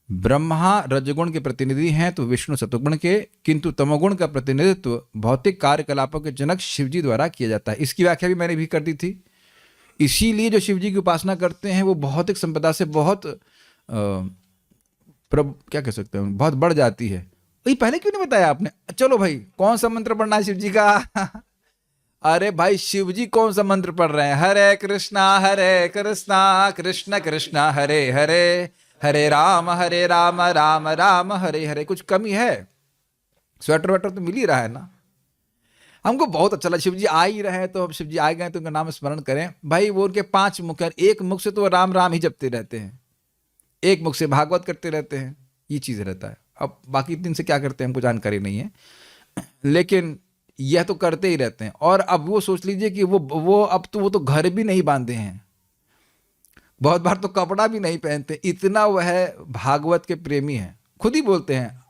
ब्रह्मा रजगुण के प्रतिनिधि हैं तो विष्णु सतोगुण के, किंतु तमोगुण का प्रतिनिधित्व भौतिक कार्यकलापों के जनक शिवजी द्वारा किया जाता है। इसकी व्याख्या भी मैंने भी कर दी थी। इसीलिए जो शिवजी की उपासना करते हैं वो भौतिक संपदा से बहुत क्या कह सकते हैं, बहुत बढ़ जाती है। भाई पहले क्यों नहीं बताया आपने? चलो भाई, कौन सा मंत्र पढ़ना है शिवजी का? अरे भाई, शिवजी कौन सा मंत्र पढ़ रहे हैं? हरे कृष्णा कृष्ण कृष्ण हरे हरे, हरे राम राम राम हरे हरे। कुछ कमी है? स्वेटर वेटर तो मिल ही रहा है ना। हमको बहुत अच्छा लगा, शिवजी आ ही रहे हैं तो अब शिवजी आ गए तो उनका नाम स्मरण करें। भाई वो उनके 5 मुख हैं, एक मुख से तो वो राम राम ही जपते रहते हैं, एक मुख से भागवत करते रहते हैं, ये चीज़ रहता है। अब बाकी 3 से क्या करते हैं हमको जानकारी नहीं है, लेकिन यह तो करते ही रहते हैं। और अब वो सोच लीजिए कि वो अब तो वो तो घर भी नहीं बांधे हैं, बहुत बार तो कपड़ा भी नहीं पहनते, इतना वह भागवत के प्रेमी हैं। खुद ही बोलते हैं,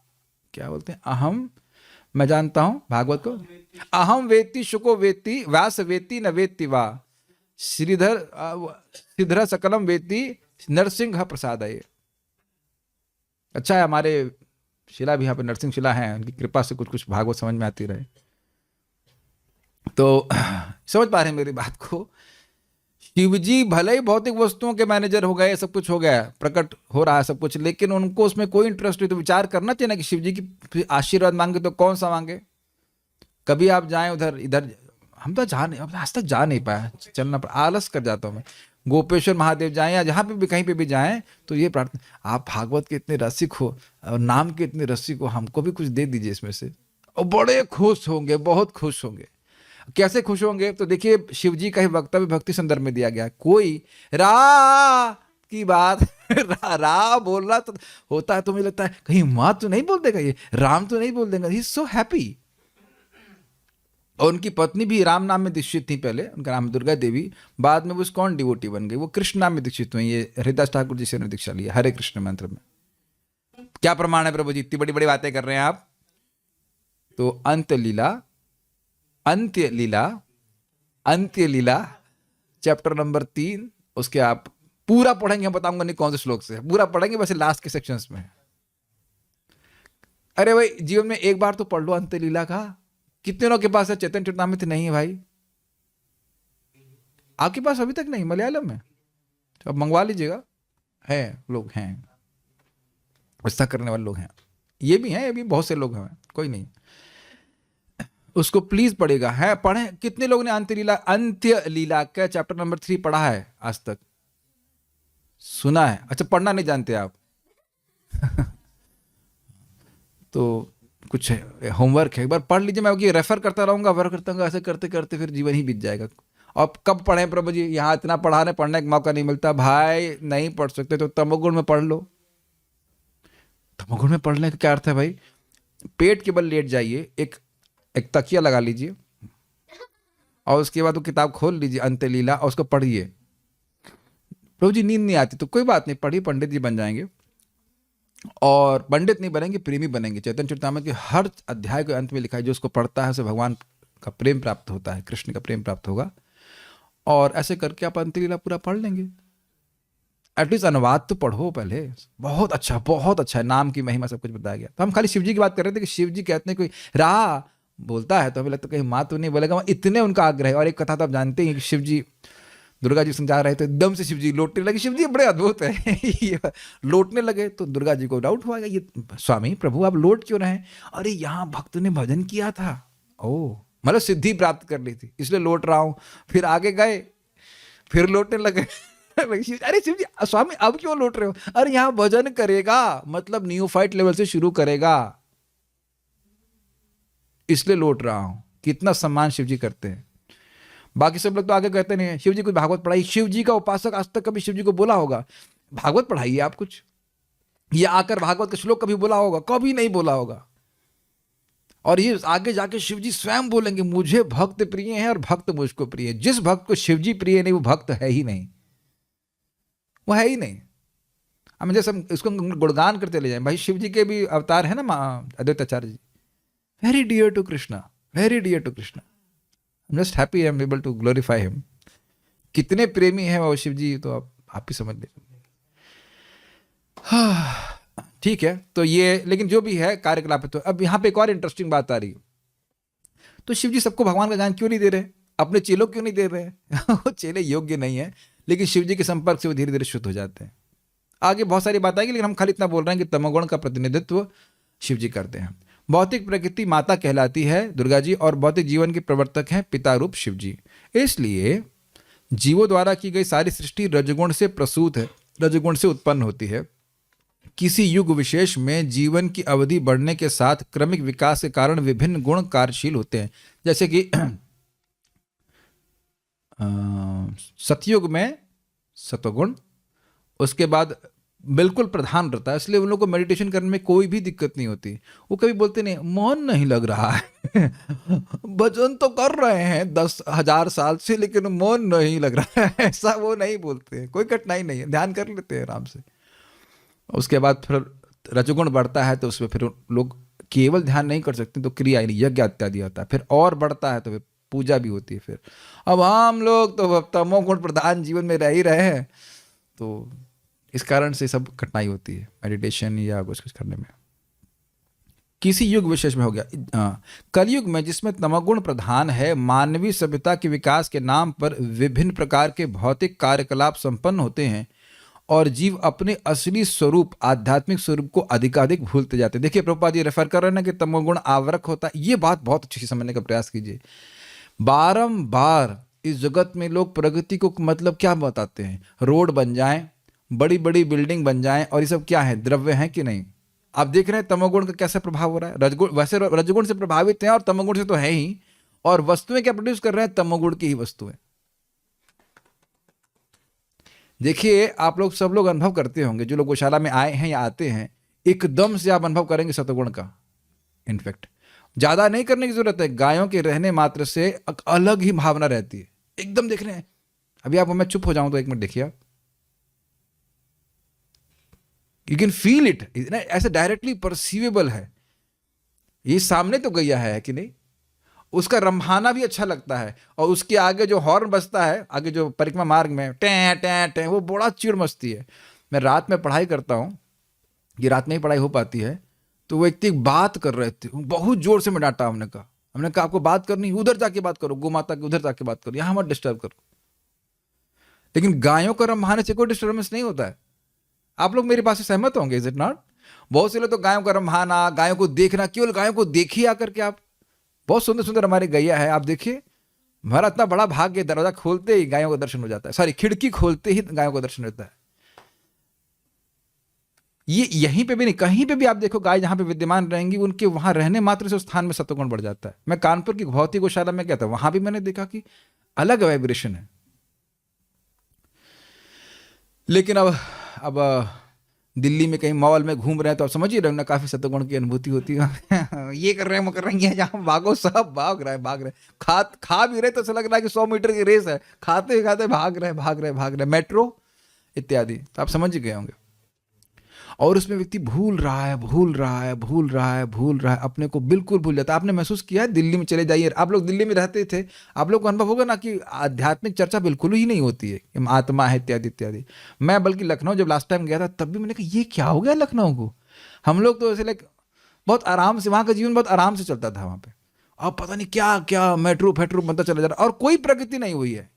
क्या बोलते हैं? अहम, मैं जानता हूं भागवत को, अहम वेत्ति शुको वेत्ति व्यास वेत्ति न वेत्ति वा श्रीधर सकलम वेत्ति नरसिंह प्रसादये। अच्छा है हमारे शिला भी यहाँ पे नरसिंह शिला है, उनकी कृपा से कुछ कुछ भागवत समझ में आती रहे। तो समझ पा रहे हैं मेरी बात को? शिवजी भले ही भौतिक वस्तुओं के मैनेजर हो गए, सब कुछ हो गया, प्रकट हो रहा है सब कुछ, लेकिन उनको उसमें कोई इंटरेस्ट नहीं। तो विचार करना चाहिए ना कि शिवजी की आशीर्वाद मांगे तो कौन सा मांगे। कभी आप जाएं उधर इधर, हम तो आज तक जा नहीं पाया, चलना पर आलस कर जाता हूँ मैं। गोपेश्वर महादेव जाएं या जहाँ पे भी कहीं पे भी जाएं तो ये प्रार्थना, आप भागवत के इतने रसिक हो और नाम के इतने रसिक हो, हमको भी कुछ दे दीजिए इसमें से, और बड़े खुश होंगे, बहुत खुश होंगे। कैसे खुश होंगे? तो देखिए शिवजी का ही वक्तव्य भक्ति संदर्भ में दिया गया। कोई रा की बात रा बोल रहा तो होता है तो मुझे लगता है कहीं माँ तो नहीं बोल देगा, ये राम तो नहीं बोल देगा। He is so happy. और उनकी पत्नी भी राम नाम में दीक्षित थी पहले, उनका नाम दुर्गा देवी, बाद में वो कौन डिवोटी बन गई, वो कृष्ण नाम में दीक्षित हुई। ये हरिदास ठाकुर जी से उन्होंने दीक्षा लिया हरे कृष्ण मंत्र में। क्या प्रमाण है प्रभु जी? इतनी बड़ी बड़ी बातें कर रहे हैं आप। तो अंत्य लीला चैप्टर नंबर 3, उसके आप पूरा पढ़ेंगे, हम बताऊंगा नहीं कौन से श्लोक से, पूरा पढ़ेंगे वैसे लास्ट के सेक्शंस में। अरे भाई जीवन में एक बार तो पढ़ लो अंत्य लीला का। कितने लोग के पास है? चैतन्य चरितामृत नहीं है भाई, आपके पास अभी तक नहीं, मलयालम में, तो अब मंगवा लीजिएगा। है लोग हैं, ऐसा करने वाले लोग हैं, ये भी हैं, ये भी बहुत से लोग हैं, कोई नहीं, उसको प्लीज पढ़ेगा। है पढ़े। कितने लोगों ने अंत्य लीला का चैप्टर नंबर 3 पढ़ा है आज तक? सुना है? अच्छा, पढ़ना नहीं जानते आप? तो कुछ होमवर्क है, एक बार पढ़ लीजिए। मैं रेफर करता रहूंगा, ऐसे करते करते फिर जीवन ही बीत जाएगा। अब कब पढ़ें प्रभु जी? यहाँ इतना पढ़ा रहे, पढ़ने का मौका नहीं मिलता। भाई नहीं पढ़ सकते तो तमोगुण में पढ़ लो। तमोगुण में पढ़ने का क्या अर्थ है भाई? पेट के बल लेट जाइए, एक तकिया लगा लीजिए और उसके बाद वो किताब खोल लीजिए अंत्य लीला और उसको पढ़िए। प्रभु जी नींद नहीं आती तो कोई बात नहीं, पढ़िए, पंडित जी बन जाएंगे। और पंडित नहीं बनेंगे, प्रेमी बनेंगे। चैतन्य चरितामृत के हर अध्याय के अंत में लिखा है जो उसको पढ़ता है उसे भगवान का प्रेम प्राप्त होता है, कृष्ण का प्रेम प्राप्त होगा। और ऐसे करके आप अंत्य लीला पूरा पढ़ लेंगे। एटलीस्ट अनुवाद तो पढ़ो पहले, बहुत अच्छा है, नाम की महिमा सब कुछ बताया गया। तो हम खाली शिवजी की बात कर रहे थे कि शिवजी कहते हैं कोई रा बोलता है तो हमें लगता है कहीं माँ तो नहीं बोलेगा, इतने उनका आग्रह है। और एक कथा तो आप जानते हैं कि शिवजी दुर्गा जी समझा रहे थे, एकदम से शिवजी लौटने लगे। शिवजी बड़े अद्भुत है लौटने लगे तो दुर्गा जी को डाउट हुआ, ये स्वामी प्रभु आप लौट क्यों रहे? अरे यहाँ भक्त ने भजन किया था, ओ मतलब सिद्धि प्राप्त कर ली थी इसलिए लौट रहा हूं। फिर आगे गए, फिर लौटने लगे। अरे शिवजी स्वामी अब क्यों लौट रहे हो? अरे यहाँ भजन करेगा, मतलब न्यूफाइट लेवल से शुरू करेगा, इसलिए लौट रहा हूं। कितना सम्मान शिवजी करते हैं। बाकी सब लोग तो आगे कहते नहीं शिवजी कुछ भागवत पढ़ाई। शिवजी का उपासक आज तक कभी शिवजी को बोला होगा भागवत पढ़ाइए आप कुछ, या आकर भागवत का श्लोक कभी बोला होगा? कभी नहीं बोला होगा। और ये आगे जाके शिव जी स्वयं बोलेंगे मुझे भक्त प्रिय हैं और भक्त मुझको प्रिय है। जिस भक्त को शिव जी प्रिय नहीं वो भक्त है ही नहीं, वो है ही नहीं। हम जैसे हम इसको गुणगान करते ले जाए, भाई शिव जी के भी अवतार है ना Advaitacharya ji, very dear to Krishna, very dear to Krishna, I am just happy I am able to glorify him. कितने प्रेमी हैं वो शिव जी, तो आप ही समझ लीजिए। ठीक है, तो ये लेकिन जो भी है कार्यकलाप है। तो अब यहाँ पे एक और इंटरेस्टिंग बात आ रही है, तो शिव जी सबको भगवान का ज्ञान क्यों नहीं दे रहे, अपने चेलों क्यों नहीं दे रहे वो चेले योग्य नहीं है, लेकिन शिव जी के संपर्क से वो धीरे धीरे शुद्ध हो जाते हैं। आगे बहुत सारी बात आएगी, लेकिन हम खाली इतना बोल रहे हैं कि तमोगुण का प्रतिनिधित्व शिव जी करते हैं। भौतिक प्रकृति माता कहलाती है दुर्गा जी, और भौतिक जीवन के प्रवर्तक हैं पिता रूप शिव जी। इसलिए जीवों द्वारा की गई सारी सृष्टि रजगुण से प्रसूत है, रजगुण से उत्पन्न होती है। किसी युग विशेष में जीवन की अवधि बढ़ने के साथ क्रमिक विकास के कारण विभिन्न गुण कार्यशील होते हैं। जैसे कि सतयुग में सत्वगुण, उसके बाद बिल्कुल प्रधान रहता है, इसलिए उन लोगों को मेडिटेशन करने में कोई भी दिक्कत नहीं होती। वो कभी बोलते नहीं मन नहीं लग रहा है भजन तो कर रहे हैं 10,000 साल से लेकिन मन नहीं लग रहा है, ऐसा वो नहीं बोलते हैं, कोई कठिनाई नहीं है, ध्यान कर लेते हैं आराम से। उसके बाद फिर रजोगुण बढ़ता है तो उसमें फिर लोग केवल ध्यान नहीं कर सकते, तो क्रिया यानी यज्ञ इत्यादि आता है। फिर और बढ़ता है तो फिर पूजा भी होती है। फिर अब हम लोग तो तमोगुण प्रधान जीवन में रह ही रहे हैं, तो इस कारण से सब कठिनाई होती है मेडिटेशन या कुछ करने में। किसी युग विशेष में हो गया कलयुग में, जिसमें तमोगुण प्रधान है, मानवीय सभ्यता के विकास के नाम पर विभिन्न प्रकार के भौतिक कार्यकलाप संपन्न होते हैं और जीव अपने असली स्वरूप आध्यात्मिक स्वरूप को अधिकाधिक भूलते जाते हैं। देखिए प्रभुपाद जी रेफर कर रहे हैं ना कि तमोगुण आवरक होता है, ये बात बहुत अच्छी से समझने का प्रयास कीजिए। बारंबार इस जगत में लोग प्रगति को मतलब क्या बताते हैं, रोड बन जाएं, बड़ी बड़ी बिल्डिंग बन जाएं, और ये सब क्या है, द्रव्य हैं कि नहीं। आप देख रहे हैं तमोगुण का कैसा प्रभाव हो रहा है। रजगुण वैसे रजगुण से प्रभावित हैं और तमोगुण से तो है ही, और वस्तुएं क्या प्रोड्यूस कर रहे हैं, तमोगुण की ही वस्तुएं। देखिए आप लोग सब लोग अनुभव करते होंगे, जो लोग गौशाला में आए हैं या आते हैं, एकदम से आप अनुभव करेंगे सतोगुण का। इनफैक्ट ज्यादा नहीं करने की जरूरत है, गायों के रहने मात्र से अलग ही भावना रहती है, एकदम देख रहे हैं। अभी आप, मैं चुप हो जाऊं तो एक मिनट देखिए आप, यू कैन फील इट, ऐसे डायरेक्टली परसीवेबल है। ये सामने तो गैया है कि नहीं, उसका रंभाना भी अच्छा लगता है, और उसके आगे जो हॉर्न बजता है, आगे जो परिक्रमा मार्ग में टें टें टें, वो बड़ा चिड़ मचती है। मैं रात में पढ़ाई करता हूँ, ये रात में ही पढ़ाई हो पाती है, तो वो एक बात कर रहे थे, बहुत जोर से मैं डांटा। हमने कहा आपको बात करनी उधर जाके बात करो, गौ माता की उधर जाके बात करो, यहाँ मत डिस्टर्ब करो। लेकिन गायों का रंभाने से कोई डिस्टर्बेंस नहीं होता है। आप लोग मेरी बात से सहमत होंगे, इज इट नॉट? बहुत से लोग तो गायों का रंभाना, गायों को देखना, केवल गायों को देखिए आकर के आप, बहुत सुंदर सुंदर हमारी गैया है, आप देखिए, हमारा इतना बड़ा भाग्य, दरवाजा खोलते ही गायों का दर्शन हो जाता है, सॉरी खिड़की खोलते ही गायों का दर्शन होता है। ये यहीं पे भी नहीं, कहीं पे भी आप देखो, गाय जहां पे विद्यमान रहेंगी, उनके वहां रहने मात्र से उस स्थान में सत्वगुण बढ़ जाता है। मैं कानपुर की भौतिक गौशाला में गया था, वहां भी मैंने देखा कि अलग वाइब्रेशन है। लेकिन अब दिल्ली में कहीं मॉल में घूम रहे हैं तो आप समझ ही रहे हो ना, काफी सत्वगुण की अनुभूति होती है ये कर रहे हैं, वो कर रहे हैं, जहां भागो सब भाग रहे, खा भी रहे तो ऐसा लग रहा है कि 100 मीटर की रेस है, खाते खाते भाग रहे, मेट्रो इत्यादि, तो आप समझ ही गए होंगे। और उसमें व्यक्ति भूल रहा है, अपने को बिल्कुल भूल जाता है। आपने महसूस किया है, दिल्ली में चले जाइए, आप लोग दिल्ली में रहते थे, आप लोग को अनुभव होगा ना कि आध्यात्मिक चर्चा बिल्कुल ही नहीं होती है, आत्मा है इत्यादि इत्यादि। मैं बल्कि लखनऊ जब लास्ट टाइम गया था, तब भी मैंने कहा ये क्या हो गया लखनऊ को, हम लोग तो ऐसे लाइक बहुत आराम से, वहाँ का जीवन बहुत आराम से चलता था वहाँ पे, अब पता नहीं क्या क्या मेट्रो फेट्रो बनता चला जा रहा, और कोई प्रगति नहीं हुई है।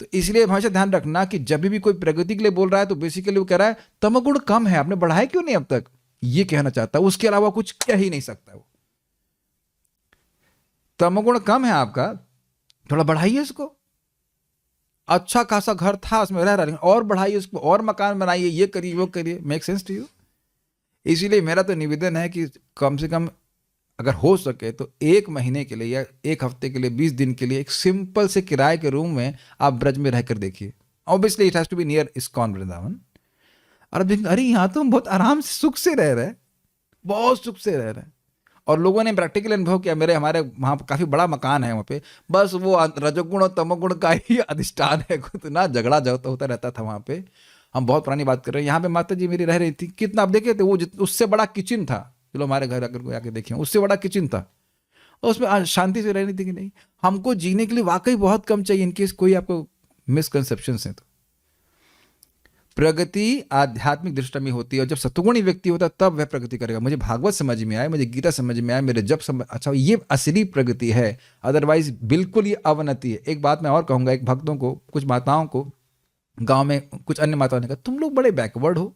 तो इसलिए हमेशा ध्यान रखना कि जब भी कोई प्रगति के लिए बोल रहा है तो बेसिकली वो कह रहा है तमोगुण कम है, आपने बढ़ाया क्यों नहीं अब तक, ये कहना चाहता है, उसके अलावा कुछ कह ही नहीं सकता वो। तमोगुण कम है आपका, थोड़ा बढ़ाइए इसको। अच्छा खासा घर था उसमें रह रहा, और बढ़ाइए उसको, और मकान बनाइए, ये करिए वो करिए। Make sense to you? इसीलिए मेरा तो निवेदन है कि कम से कम अगर हो सके तो 1 महीने के लिए या 1 हफ्ते के लिए, 20 दिन के लिए एक सिंपल से किराए के रूम में आप ब्रज में रहकर देखिए। Obviously it has to be near ISKCON Vrindavan. और अब देखेंगे अरे यहाँ तो हम बहुत आराम से सुख से रह रहे हैं, बहुत सुख से रह रहे हैं, और लोगों ने प्रैक्टिकल अनुभव किया, हमारे वहाँ पर काफ़ी बड़ा मकान है वहाँ पे, बस वो रजोगुण और तमोगुण का ही अधिष्ठान है, इतना झगड़ा होता रहता था वहाँ पे। हम बहुत पुरानी बात कर रहे हैं। यहाँ पे माता जी मेरी रह रही थी, कितना आप देखे थे वो उससे बड़ा किचन था, चलो हमारे घर अगर आके देखें, उससे बड़ा किचन था, और उसमें शांति से रहनी थी कि नहीं। हमको जीने के लिए वाकई बहुत कम चाहिए, इनकेस कोई आपको मिसकंसेप्शन है तो। प्रगति आध्यात्मिक दृष्टि में होती है, और जब सत्वगुणी व्यक्ति होता है तब वह प्रगति करेगा। मुझे भागवत समझ में आया, मुझे गीता समझ में आया, मेरे जब समझ, अच्छा ये असली प्रगति है, अदरवाइज बिल्कुल ये अवनति है। एक बात मैं और कहूँगा, एक भक्तों को, कुछ माताओं को, गांव में कुछ अन्य माताओं ने कहा तुम लोग बड़े बैकवर्ड हो,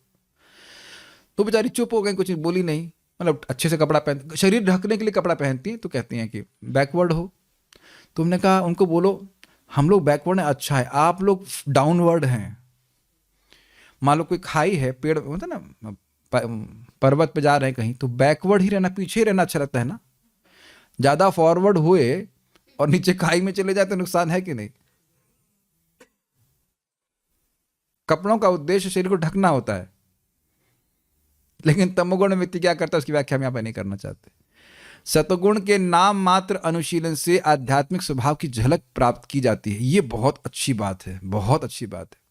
तो बेचारी चुप हो गई, कुछ बोली नहीं, मतलब अच्छे से कपड़ा पहन, शरीर ढकने के लिए कपड़ा पहनती हैं, तो कहती हैं कि बैकवर्ड हो। तुमने कहा उनको बोलो हम लोग बैकवर्ड हैं, अच्छा है, आप लोग डाउनवर्ड हैं। मान लो कोई खाई है, पेड़ होता है ना, पर्वत पे जा रहे हैं कहीं, तो बैकवर्ड ही रहना, पीछे ही रहना अच्छा लगता है ना। ज्यादा फॉरवर्ड हुए और नीचे खाई में चले जाए तो नुकसान है कि नहीं। कपड़ों का उद्देश्य शरीर को ढकना होता है, लेकिन तमोगुण व्यक्ति क्या करता है उसकी व्याख्या हम यहाँ पर नहीं करना चाहते। सतगुण के नाम मात्र अनुशीलन से आध्यात्मिक स्वभाव की झलक प्राप्त की जाती है। ये बहुत अच्छी बात है, बहुत अच्छी बात है।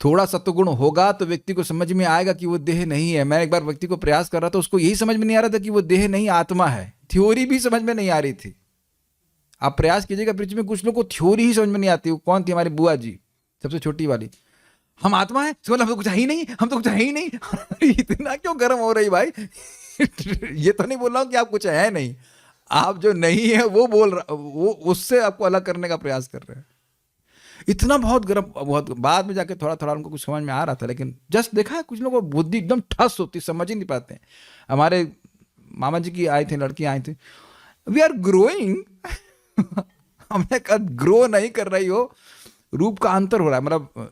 थोड़ा सत्वगुण होगा तो व्यक्ति को समझ में आएगा कि वो देह नहीं है। मैं एक बार व्यक्ति को प्रयास कर रहा था, उसको यही समझ में नहीं आ रहा था कि वो देह नहीं आत्मा है, थ्योरी भी समझ में नहीं आ रही थी। आप प्रयास कीजिएगा, पृथ्वी में कुछ लोगों को थ्योरी ही समझ में नहीं आती। वो कौन थी? हमारी बुआ जी, सबसे छोटी वाली। हम आत्मा है, हम तो कुछ है ही नहीं, हम तो कुछ है ही नहीं। इतना क्यों गर्म हो रही भाई? ये तो नहीं बोल रहा हूँ कि आप कुछ है नहीं, आप जो नहीं है वो बोल रहा, वो उससे आपको अलग करने का प्रयास कर रहे हैं। इतना बहुत गर्म, बहुत बाद में जाके थोड़ा थोड़ा उनको कुछ समझ में आ रहा था, लेकिन जस्ट देखा है कुछ लोगों को बुद्धि एकदम ठस होती, समझ ही नहीं पाते हैं। हमारे मामा जी की आई थी, लड़की आई थी, वी आर ग्रोइंग। हमने कहा ग्रो नहीं कर रही हो, रूप का अंतर हो रहा है, मतलब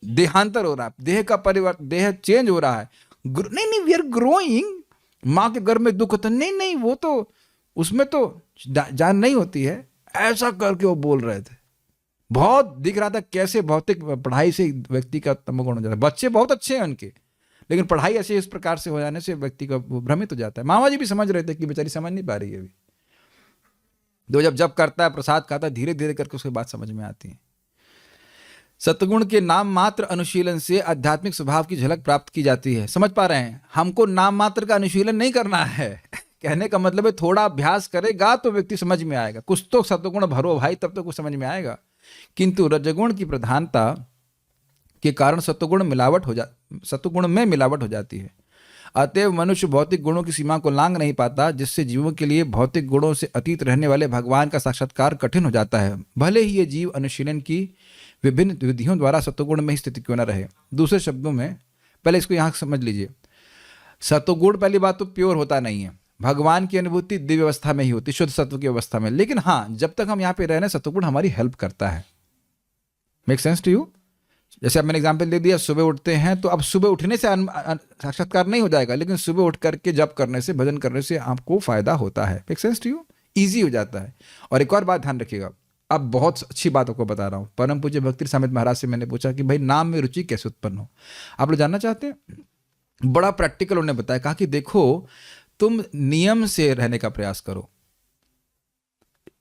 देहांतर हो रहा है, देह का परिवर्तन, देह चेंज हो रहा है। नहीं नहीं, वी आर ग्रोइंग। माँ के गर्भ में दुख होता, नहीं नहीं, वो तो उसमें तो जान नहीं होती है। ऐसा करके वो बोल रहे थे, बहुत दिख रहा था कैसे भौतिक पढ़ाई से व्यक्ति का तमोगुण हो जाता है। बच्चे बहुत अच्छे हैं उनके, लेकिन पढ़ाई ऐसे इस प्रकार से हो जाने से व्यक्ति का भ्रमित हो जाता है। मामा जी भी समझ रहे थे कि बेचारी समझ नहीं पा रही है अभी। तो जब करता है, प्रसाद खाता है, धीरे धीरे करके उसकी बात समझ में आती है। सतगुण के नाम मात्र अनुशीलन से आध्यात्मिक स्वभाव की झलक प्राप्त की जाती है। समझ पा रहे हैं? हमको नाम मात्र का अनुशीलन नहीं करना है। कहने का मतलब है थोड़ा अभ्यास करेगा तो व्यक्ति समझ में आएगा। कुछ तो सतगुण भरो भाई, तब तो कुछ समझ में आएगा। किंतु रजगुण की प्रधानता के कारण सतगुण में मिलावट हो जाती है। अतएव मनुष्य भौतिक गुणों की सीमा को लांघ नहीं पाता, जिससे जीवों के लिए भौतिक गुणों से अतीत रहने वाले भगवान का साक्षात्कार कठिन हो जाता है, भले ही ये जीव अनुशीलन की विभिन्न विधियों द्वारा सत्वगुण में ही स्थिति क्यों न रहे। दूसरे शब्दों में, पहले इसको यहाँ समझ लीजिए, सत्वगुण पहली बात तो प्योर होता नहीं है। भगवान की अनुभूति दिव्य अवस्था में ही होती, शुद्ध सत्व की अवस्था में। लेकिन हाँ, जब तक हम यहाँ पे रह रहे हैं, सत्वगुण हमारी हेल्प करता है। Make sense to you? जैसे अब मैंने एग्जाम्पल दे दिया, सुबह उठते हैं तो अब सुबह उठने से साक्षात्कार नहीं हो जाएगा, लेकिन सुबह उठ करके जप करने से, भजन करने से आपको फायदा होता है। Make sense to you? Easy हो जाता है। और एक और बात ध्यान रखिएगा, अब बहुत अच्छी बातों को बता रहा हूँ। परम पूज्य भक्ति समित महाराज से मैंने पूछा कि भाई नाम में रुचि कैसे उत्पन्न हो, आप लोग जानना चाहते हैं? बड़ा प्रैक्टिकल उन्होंने बताया, कहा कि देखो तुम नियम से रहने का प्रयास करो,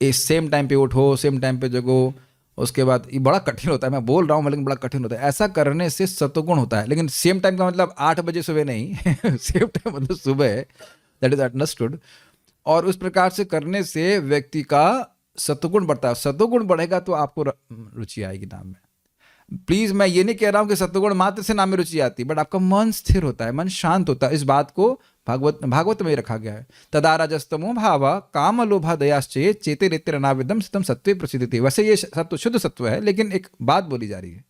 सेम टाइम पे उठो, सेम टाइम पे जगो। उसके बाद ये बड़ा कठिन होता है, मैं बोल रहा हूँ लेकिन बड़ा कठिन होता है। ऐसा करने से सत्वगुण होता है, लेकिन सेम टाइम का मतलब 8 बजे सुबह नहीं। सेम टाइम मतलब सुबह, दैट इज अंडरस्टूड। और उस प्रकार से करने से व्यक्ति का सत्वगुण बढ़ता है। सत्वगुण बढ़ेगा तो आपको रुचि आएगी नाम में। प्लीज, मैं ये नहीं कह रहा हूं कि सत्वगुण मात्र से नाम में रुचि आती, बट आपका मन स्थिर होता है, मन शांत होता है। इस बात को भागवत में रखा गया है। तदा रजस्तमो भावा काम लोभा दयाश्चे चेते रेते नाविदम सितम सत्वे प्रसिद्धि। वैसे ये सत्व शुद्ध सत्व है, लेकिन एक बात बोली जा रही है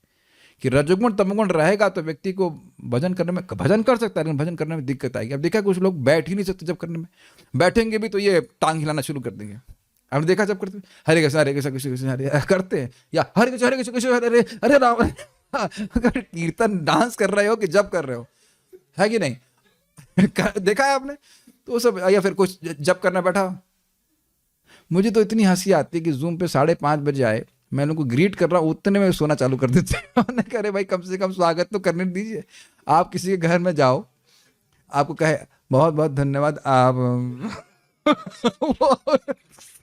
कि रजोगुण तमोगुण रहेगा तो व्यक्ति को भजन करने में, भजन कर सकता है लेकिन भजन करने में दिक्कत आएगी। अब देखा कुछ लोग बैठ ही नहीं सकते, जब करने में बैठेंगे भी तो ये टांग हिलाना शुरू कर देंगे। आपने देखा जब करते हरे कृष्ण कृष्ण कृष्ण हरे करते हैं, या हरे कृष्ण कृष्ण हरे हरे राम। अगर कीर्तन डांस कर रहे हो कि जब कर रहे हो, है कि नहीं? देखा है आपने? तो सब, या फिर कुछ जब करना बैठा। मुझे तो इतनी हंसी आती है कि जूम पे 5:30 बजे आए, मैं उनको ग्रीट कर रहा हूँ, उतने में सोना चालू कर देते हैं। कह रहे भाई कम से कम स्वागत तो करने दीजिए। आप किसी के घर में जाओ, आपको कहे बहुत बहुत धन्यवाद, आप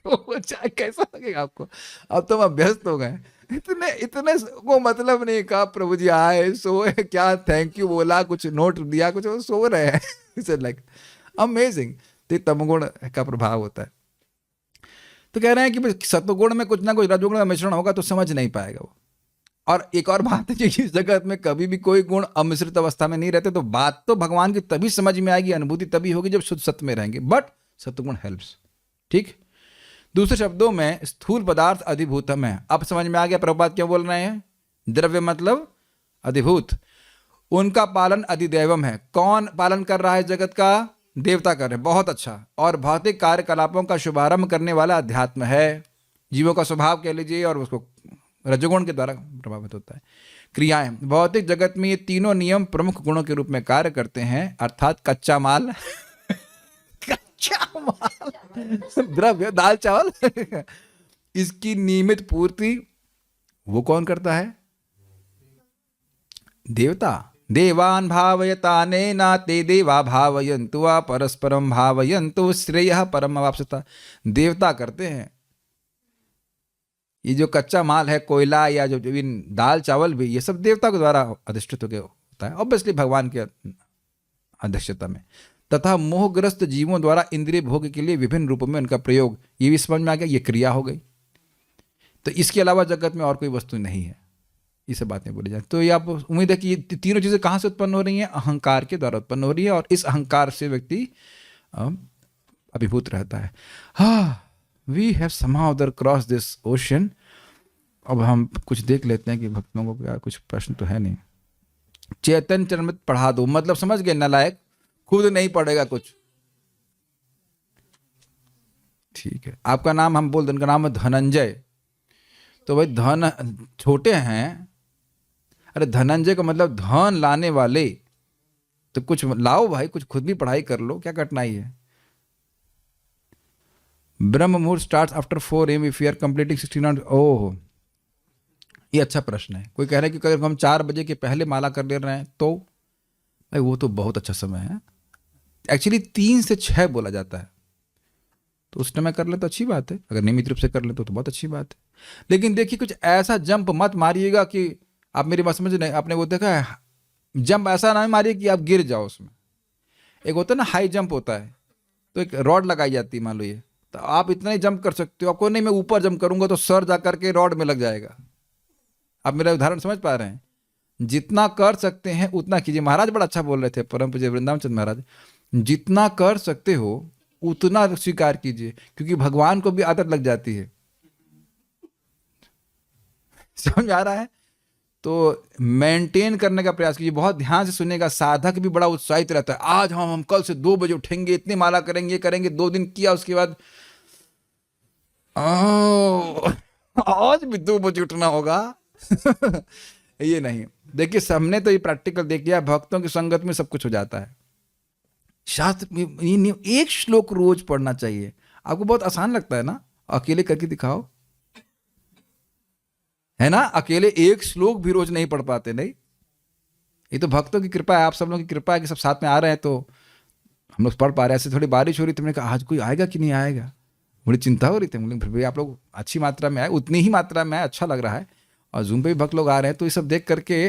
वो चाहे कैसा लगेगा आपको, अब तो हम अभ्यस्त हो गए। इतने इतने को मतलब नहीं कहा, प्रभु जी आए सोए, क्या थैंक यू बोला, कुछ नोट दिया, कुछ वो सो रहे हैं। It's like amazing. तो तमगुण का प्रभाव होता है। तो कह रहे हैं कि सत्वगुण में कुछ ना कुछ रजोगुण का मिश्रण होगा तो समझ नहीं पाएगा वो। और एक और बात है कि इस जगत में कभी भी कोई गुण अमिश्रित अवस्था में नहीं रहते, तो बात तो भगवान की तभी समझ में आएगी, अनुभूति तभी होगी जब शुद्ध सत्य में रहेंगे। बट सत्वगुण हेल्प्स। ठीक। दूसरे शब्दों में स्थूल पदार्थ अधिभूतम है। अब समझ में आ गया प्रभुपाद क्या बोल रहे हैं। द्रव्य मतलब अधिभूत, उनका पालन अधिदैवम है। कौन पालन कर रहा है जगत का? देवता कर रहे हैं। बहुत अच्छा। और भौतिक कार्यकलापों का शुभारंभ करने वाला अध्यात्म है। जीवों का स्वभाव कह लीजिए, और उसको रजोगुण के द्वारा प्रभावित होता है। क्रियाएं, भौतिक जगत में ये तीनों नियम प्रमुख गुणों के रूप में कार्य करते हैं, अर्थात कच्चा माल कच्चा माल द्रव्य दाल चावल इसकी नियमित पूर्ति वो कौन करता है? देवता। देवान भावयतानेना ते देवा भावयन्तु वा परस्परम भावयन्तु श्रेयः परम अवाप्स्यता। देवता करते हैं। ये जो कच्चा माल है, कोयला या जो दाल चावल भी, ये सब देवता के द्वारा अधिष्ठित होता है, ऑब्वियसली भगवान की अध्यक्षता में। तथा मोहग्रस्त जीवों द्वारा इंद्रिय भोग के लिए विभिन्न रूपों में उनका प्रयोग, ये भी समझ में आ गया, ये क्रिया हो गई। तो इसके अलावा जगत में और कोई वस्तु नहीं है। ये सब बातें बोली जाए तो ये आप उम्मीद है कि ये तीनों चीजें कहाँ से उत्पन्न हो रही हैं? अहंकार के द्वारा उत्पन्न हो रही है, और इस अहंकार से व्यक्ति अभिभूत रहता है। हाँ, we have somehow other cross this ocean. अब हम कुछ देख लेते हैं कि भक्तों को क्या कुछ प्रश्न तो है नहीं। चैतन्य चरित पढ़ा दो, मतलब समझ गए नालायक, खुद नहीं पढ़ेगा कुछ। ठीक है, आपका नाम हम बोल दें, उनका नाम है धनंजय। तो भाई धन छोटे हैं, अरे धनंजय का मतलब धन लाने वाले, तो कुछ लाओ भाई, कुछ खुद भी पढ़ाई कर लो, क्या कठिनाई है। Brahma muhurta starts after 4 AM if you are completing 16 ओह, ये अच्छा प्रश्न है। कोई कह रहा है कि अगर हम 4 बजे के पहले माला कर ले रहे हैं तो भाई वो तो बहुत अच्छा समय है। एक्चुअली 3 से 6 बोला जाता है, तो उस समय कर ले तो अच्छी बात है, अगर नियमित रूप से कर ले तो बहुत अच्छी बात है। लेकिन देखिए, कुछ ऐसा जंप मत मारिएगा कि आप मेरी बात समझ नहीं। आपने वो देखा है, जंप ऐसा ना मारिए कि आप गिर जाओ उसमें। एक होता है ना हाई जंप होता है, तो एक रॉड लगाई जाती है, मान लो ये, तो आप इतना ही जंप कर सकते हो। आपको नहीं मैं ऊपर जंप करूंगा तो सर जा करके रॉड में लग जाएगा। आप मेरा उदाहरण समझ पा रहे हैं? जितना कर सकते हैं उतना कीजिए। महाराज बड़ा अच्छा बोल रहे थे, परम पूज्य वृंदावन चंद महाराज, जितना कर सकते हो उतना स्वीकार कीजिए, क्योंकि भगवान को भी आदत लग जाती है। समझ आ रहा है? तो मेंटेन करने का प्रयास कीजिए, बहुत ध्यान से सुनेगा। साधक भी बड़ा उत्साहित रहता है, आज हम कल से 2 बजे उठेंगे, इतनी माला करेंगे, ये करेंगे। 2 दिन किया, उसके बाद आज भी 2 बजे उठना होगा। ये नहीं। देखिए, हमने तो ये प्रैक्टिकल देख लिया, भक्तों की संगत में सब कुछ हो जाता है। शास्त्र में एक श्लोक रोज पढ़ना चाहिए। आपको बहुत आसान लगता है ना, अकेले करके दिखाओ, है ना। अकेले एक श्लोक भी रोज नहीं पढ़ पाते, नहीं। ये तो भक्तों की कृपा है, आप सब लोगों की कृपा है कि सब साथ में आ रहे हैं तो हम लोग पढ़ पा रहे हैं। ऐसे थोड़ी बारिश हो रही थी, मैंने कहा आज कोई आएगा कि नहीं आएगा, बड़ी चिंता हो रही थी। फिर भी आप लोग अच्छी मात्रा में आए, उतनी ही मात्रा में आए, अच्छा लग रहा है। और जूम पे भी भक्त लोग आ रहे हैं, तो ये सब देख करके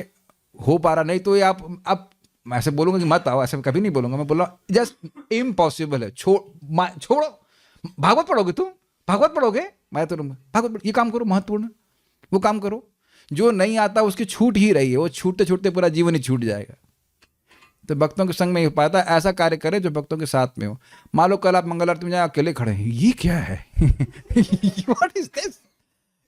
हो पा रहा। नहीं तो ये आप मैं ऐसे बोलूंगा कि मत आओ, ऐसे कभी नहीं बोलूंगा। मैं बोल रहा हूँ जस्ट इम्पॉसिबल है। छोड़ो, भागवत पढ़ोगे तुम, भागवत पढ़ोगे, मैं तो भागवत, ये काम करो, महत्वपूर्ण वो काम करो। जो नहीं आता उसकी छूट ही रही है, वो छूटते छूटते पूरा जीवन ही छूट जाएगा। तो भक्तों के संग में हो पाता है, ऐसा कार्य करें जो भक्तों के साथ में हो। मान लो कल आप मंगल आरती में जाए, अकेले खड़े हैं, ये क्या है? What is this?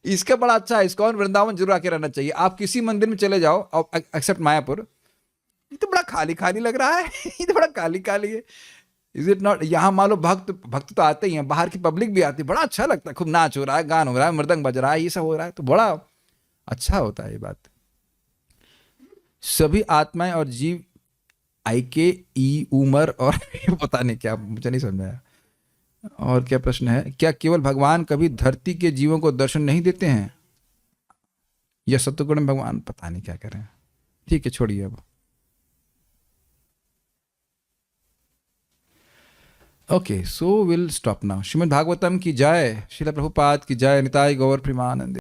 इसका बड़ा अच्छा है, इस्कॉन वृंदावन जरूर आके रहना चाहिए। आप किसी मंदिर में चले जाओ, एक्सेप्ट मायापुर, ये तो बड़ा खाली खाली लग रहा है। ये तो बड़ा खाली खाली है, इज इट नॉट? यहाँ मान लो भक्त तो आते ही हैं, बाहर की पब्लिक भी आती है, बड़ा अच्छा लगता है। खूब नाच हो रहा है, गान हो रहा है, मृदंग बज रहा है, ये सब हो रहा है, तो बड़ा अच्छा होता है ये बात। सभी आत्माएं और जीव आईके ई उमर और पता नहीं क्या, मुझे नहीं समझ आया। और क्या प्रश्न है? क्या केवल भगवान कभी धरती के जीवों को दर्शन नहीं देते हैं, या सत्वगुण में भगवान पता नहीं क्या करें। ठीक है, छोड़िए अब। Okay, so will stop now. Shrimad Bhagavatam की जय, श्रील प्रभुपाद की जय, निताई गौर प्रेमानंद।